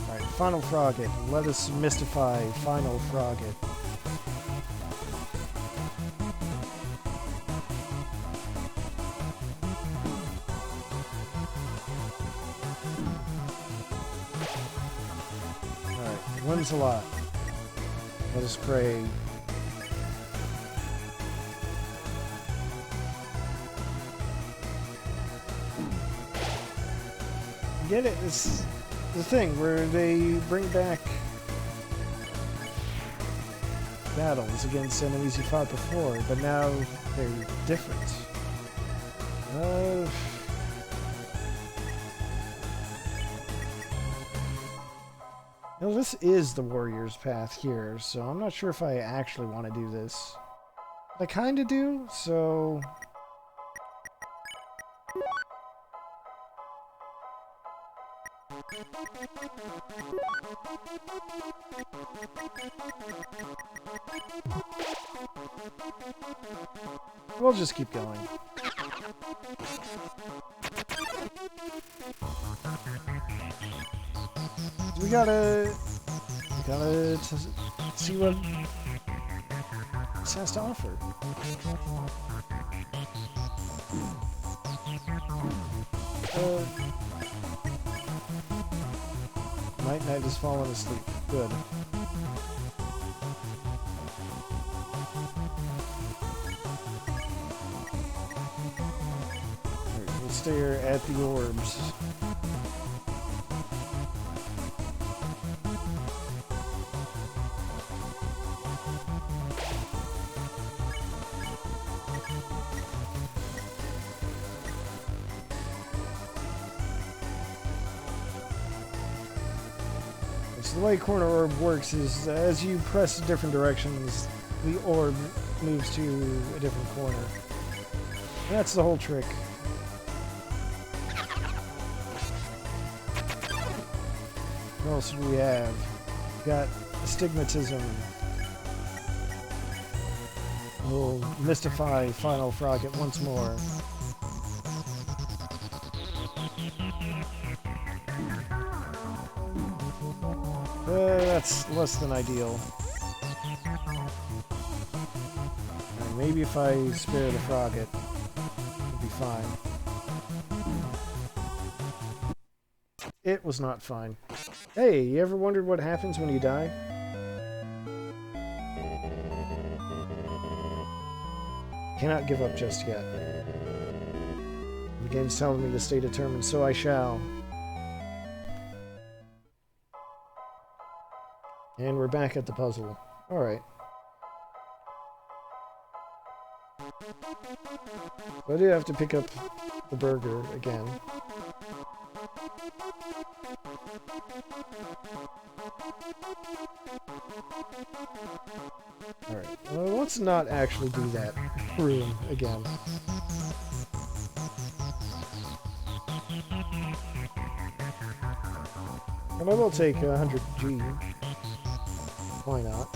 Alright, Final Frogget. Let us mystify Final Frogget. Alright, wins a lot. Let us pray. Get it? It's the thing where they bring back battles against enemies you fought before, but now they're different. No, this is the Warrior's Path here, so I'm not sure if I actually want to do this. I kinda do, so... we'll just keep going. We gotta see what this has to offer. Night Knight has fallen asleep. Good. We'll stare at the orbs. So the way corner orb works is as you press different directions, the orb moves to a different corner. And that's the whole trick. What else do we have? We've got astigmatism. We'll mystify Final Frogget once more. That's less than ideal. Right, maybe if I spare the Frogget, it'll be fine. It was not fine. Hey, you ever wondered what happens when you die? Cannot give up just yet. The game's telling me to stay determined, so I shall. And we're back at the puzzle. Alright. So I do have to pick up the burger again. Alright, well, let's not actually do that room again. And I will take 100G. Why not?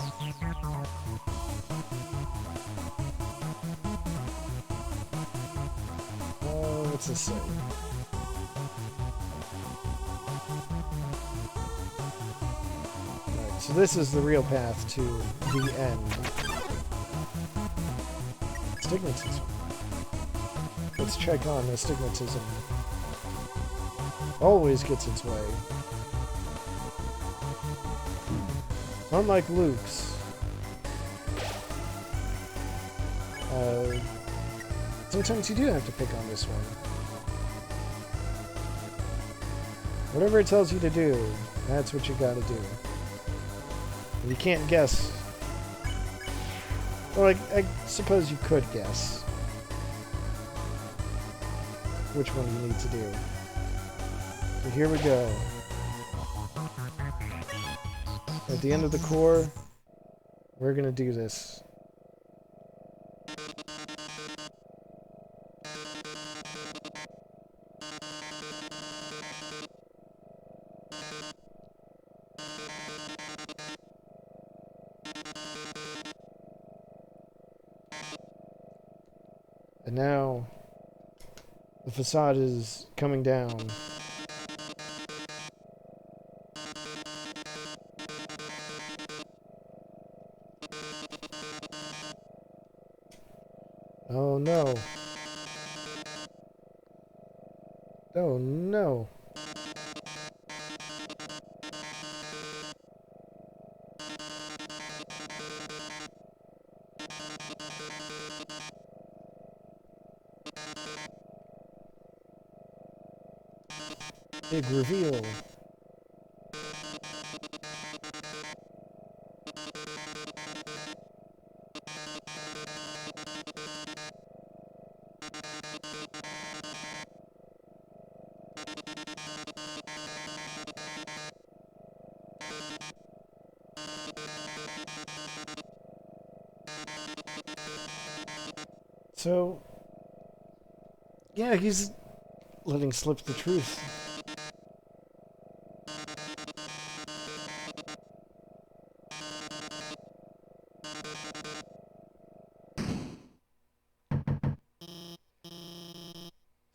What's this say? Alright, so this is the real path to the end. Stigmatism. Let's check on astigmatism. Always gets its way. Unlike Luke's. Sometimes you do have to pick on this one. Whatever it tells you to do, that's what you gotta do. And you can't guess. Well, I suppose you could guess which one you need to do. So here we go. At the end of the core, we're gonna do this. And now, the facade is coming down. Oh no. Oh no. Big reveal. So, yeah, he's letting slip the truth.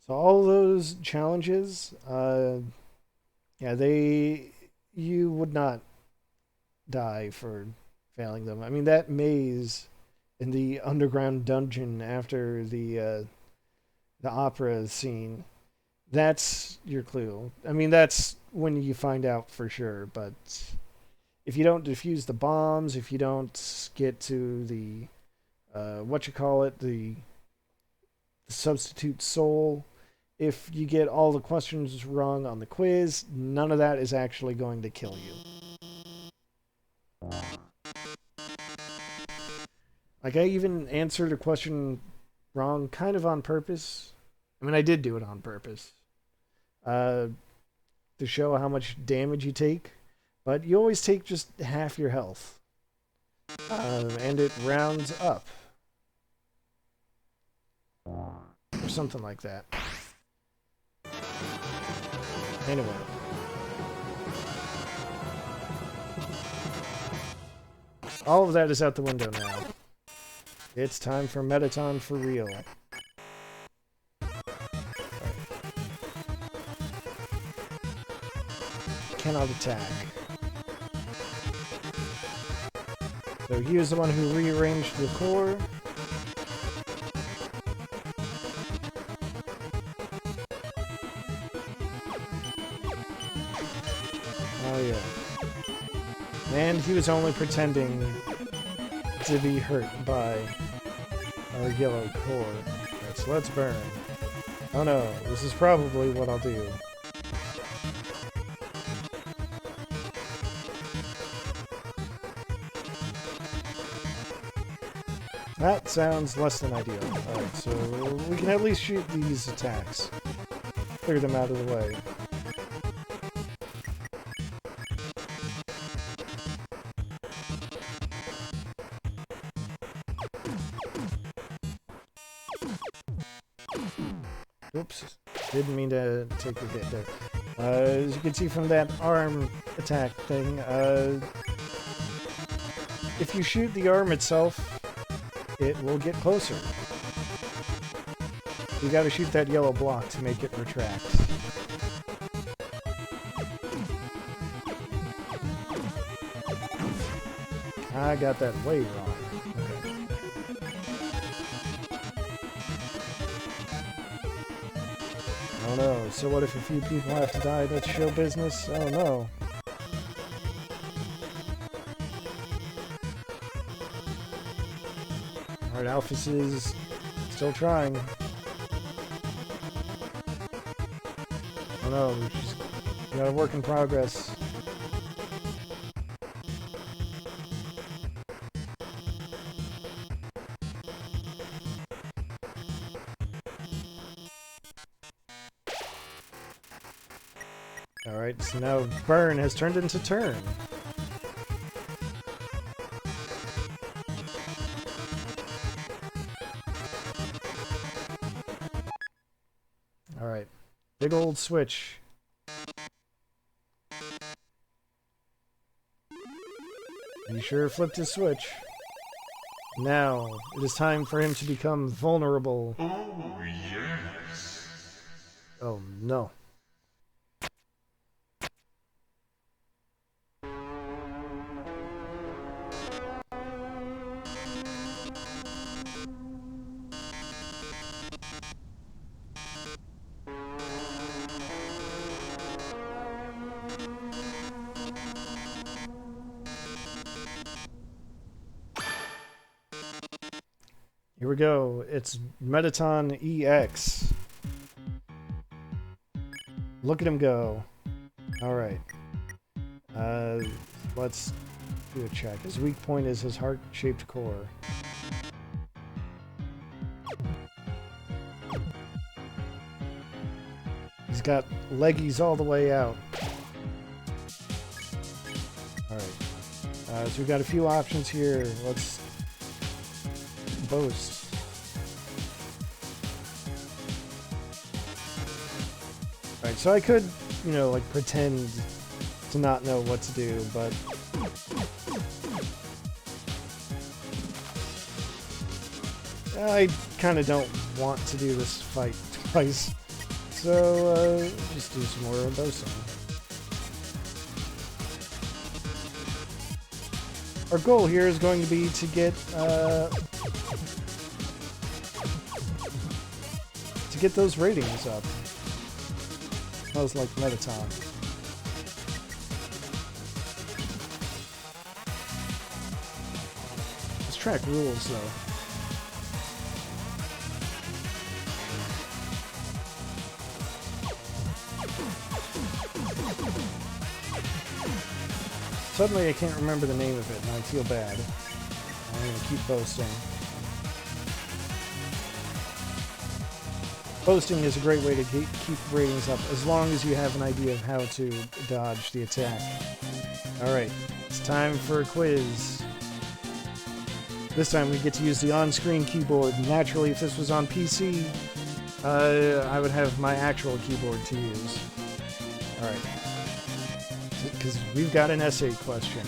So all those challenges, yeah, you would not die for failing them. I mean, that maze in the underground dungeon after the opera scene, that's your clue. I mean, that's when you find out for sure, but if you don't defuse the bombs, if you don't get to the, the substitute soul, if you get all the questions wrong on the quiz, none of that is actually going to kill you. Like, I even answered a question wrong kind of on purpose. I mean, I did do it on purpose. To show how much damage you take. But you always take just half your health. And it rounds up. Or something like that. Anyway. All of that is out the window now. It's time for Metaton for real. Cannot attack. So he was the one who rearranged the core. Oh yeah. And he was only pretending to be hurt by our yellow core. Right, so let's burn. Oh no, this is probably what I'll do. That sounds less than ideal. Alright, so we can at least shoot these attacks. Clear them out of the way. Oops. Didn't mean to take a hit there. As you can see from that arm attack thing, if you shoot the arm itself, it will get closer. You gotta shoot that yellow block to make it retract. I got that way wrong. Okay. Oh no, so what if a few people have to die? That's show business? Oh no. Alright, Alphys is still trying. Oh no, she's got a work in progress. Alright, so now Burn has turned into Turn. Alright, big old switch. He sure flipped his switch. Now, it is time for him to become vulnerable. Oh, yes. Oh, no. Here we go. It's Mettaton EX. Look at him go. Alright. Let's do a check. His weak point is his heart-shaped core. He's got leggies all the way out. Alright. So we've got a few options here. Let's boast. Alright, so I could, you know, like pretend to not know what to do, but I kind of don't want to do this fight twice, so just do some more boasting. Our goal here is going to be to get those ratings up. Smells like Mettaton. This track rules, though. Suddenly I can't remember the name of it, and I feel bad. I'm gonna keep boasting. Boasting is a great way to keep ratings up, as long as you have an idea of how to dodge the attack. Alright, it's time for a quiz. This time we get to use the on-screen keyboard. Naturally, if this was on PC, I would have my actual keyboard to use. Alright. Because we've got an essay question.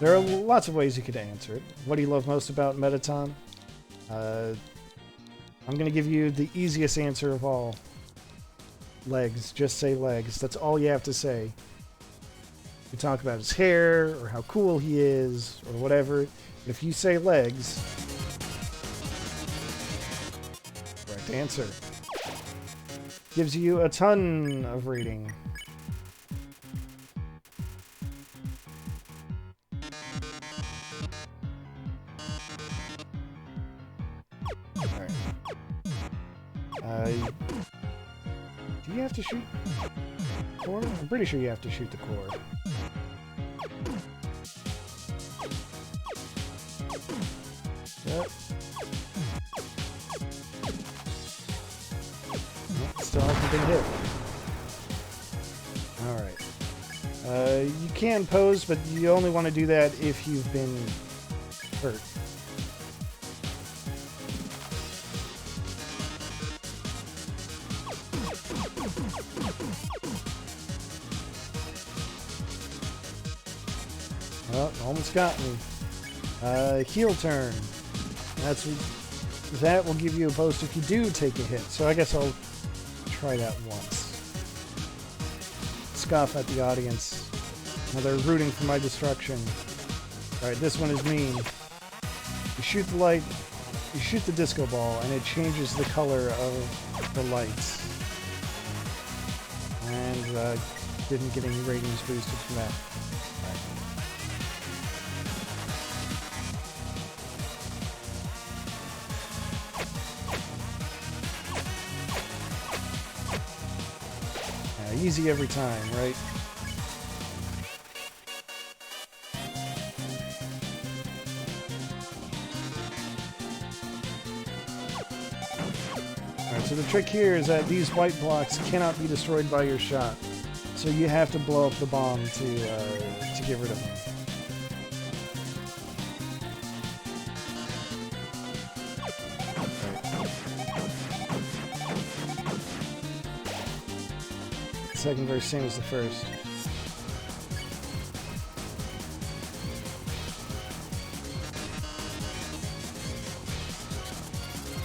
There are lots of ways you could answer it. What do you love most about Mettaton? I'm going to give you the easiest answer of all. Legs. Just say legs. That's all you have to say. You talk about his hair, or how cool he is, or whatever. If you say legs, correct answer. Gives you a ton of rating. Alright. Do you have to shoot core? I'm pretty sure you have to shoot the core. Set. Nope, still haven't been hit. Alright. You can pose, but you only want to do that if you've been hurt. Oh, almost got me. Heel turn. That will give you a boost if you do take a hit. So I guess I'll try that once. Scoff at the audience. Now they're rooting for my destruction. Alright, this one is mean. You shoot the light, you shoot the disco ball, and it changes the color of the lights. And didn't get any ratings boosted from that. Easy every time, right? Alright, so the trick here is that these white blocks cannot be destroyed by your shot. So you have to blow up the bomb to get rid of them. Second verse, same as the first.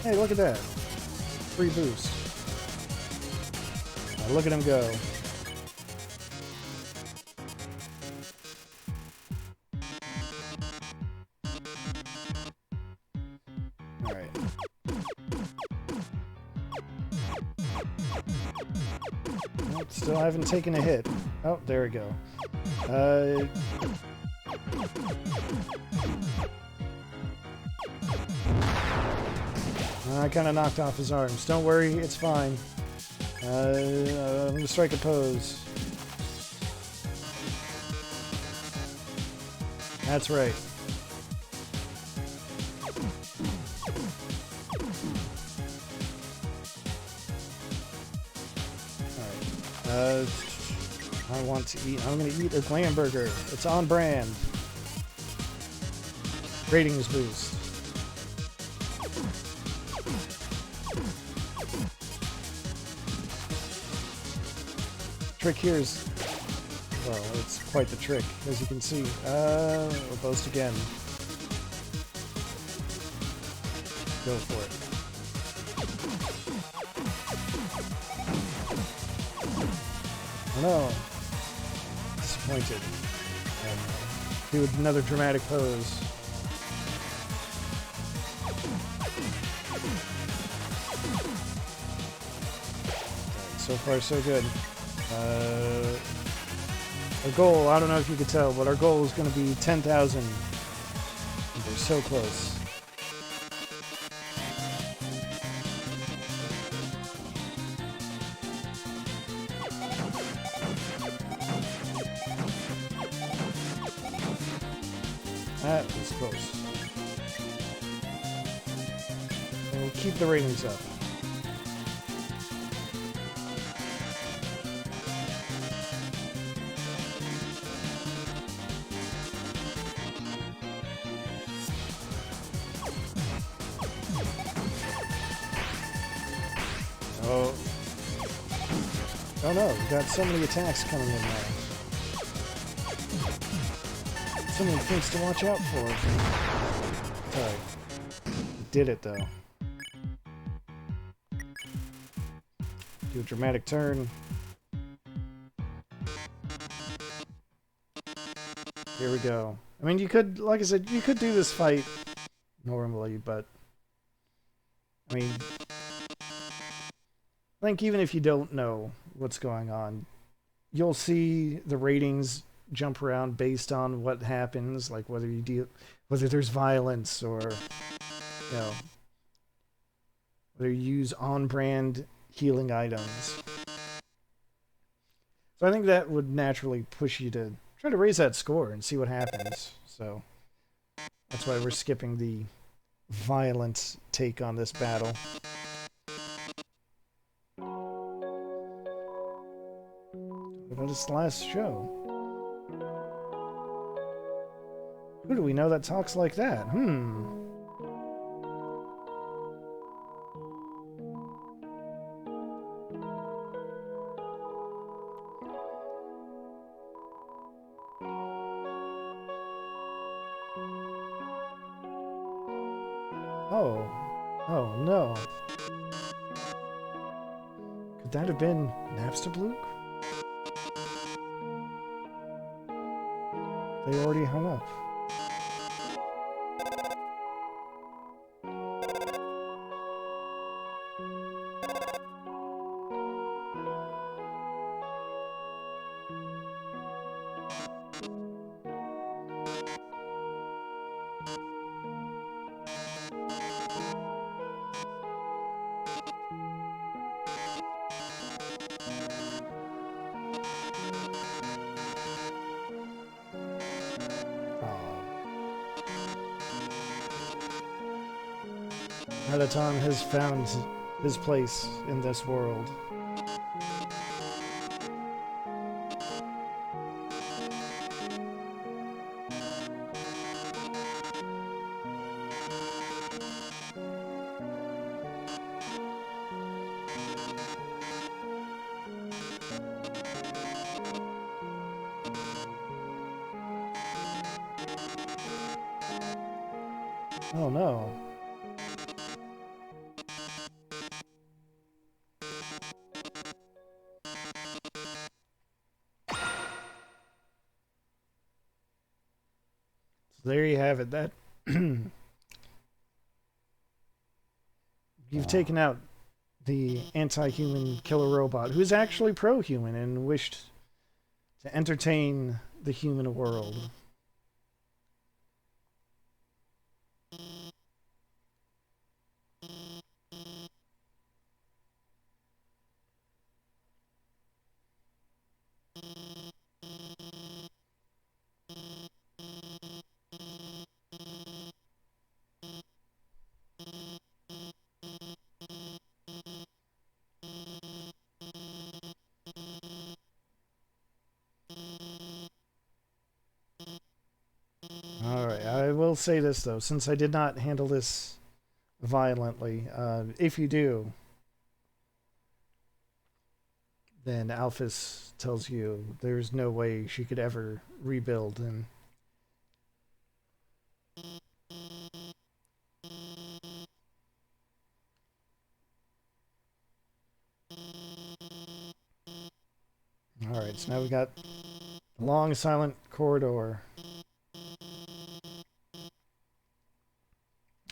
Hey, look at that. Free boost. Now look at him go. Alright. Nope, still haven't taken a hit. Oh, there we go. I kind of knocked off his arms. Don't worry, it's fine. I'm going to strike a pose. That's right. Alright. I want to eat. I'm going to eat a glam burger. It's on brand. Ratings boost. Trick here is, well, it's quite the trick, as you can see. We'll boast again. Go for it. Oh no. Disappointed. And do another dramatic pose. So far, so good. Our goal, I don't know if you could tell, but our goal is going to be 10,000. We're so close. That was close. We'll keep the ratings up. Oh no, we've got so many attacks coming in now. So many things to watch out for. Alright. Did it though. Do a dramatic turn. Here we go. I mean, you could, like I said, you could do this fight normally, but I mean, I think even if you don't know what's going on, you'll see the ratings jump around based on what happens, like whether there's violence or, you know, whether you use on-brand healing items. So I think that would naturally push you to try to raise that score and see what happens. So that's why we're skipping the violent take on this battle. What about his last show? Who do we know that talks like that? Oh. Oh, no. Could that have been Napstablook? They already hung up. Mettaton has found his place in this world. Oh no. So there you have it. That you've taken out the anti-human killer robot, who's actually pro-human and wished to entertain the human world. Alright, I will say this though, since I did not handle this violently, if you do, then Alphys tells you there's no way she could ever rebuild, and alright, so now we got a long silent corridor.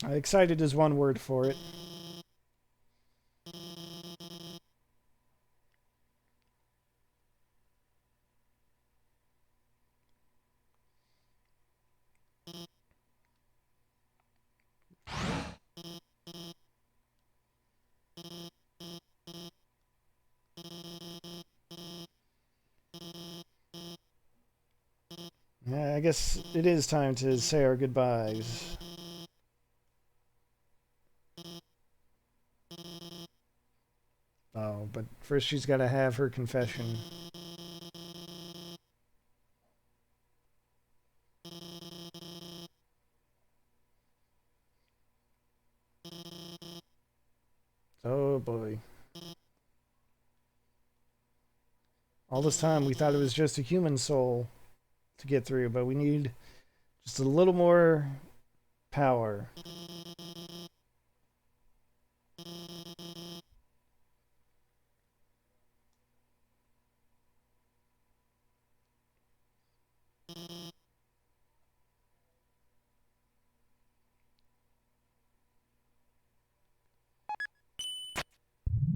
Excited is one word for it. Yeah, I guess it is time to say our goodbyes. Oh, but first she's got to have her confession. Oh boy. All this time we thought it was just a human soul to get through, but we need just a little more power.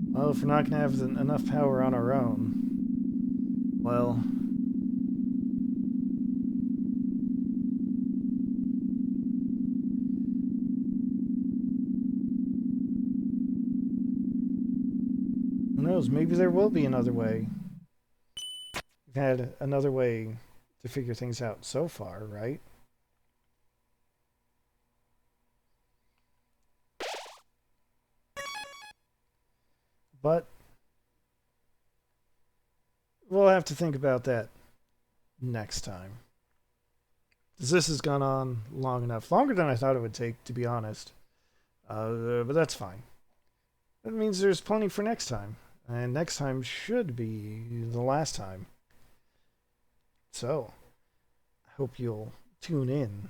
Well, if we're not going to have enough power on our own, well, who knows? Maybe there will be another way. We've had another way to figure things out so far, right? But we'll have to think about that next time. Because this has gone on long enough. Longer than I thought it would take, to be honest. But that's fine. That means there's plenty for next time. And next time should be the last time. So, I hope you'll tune in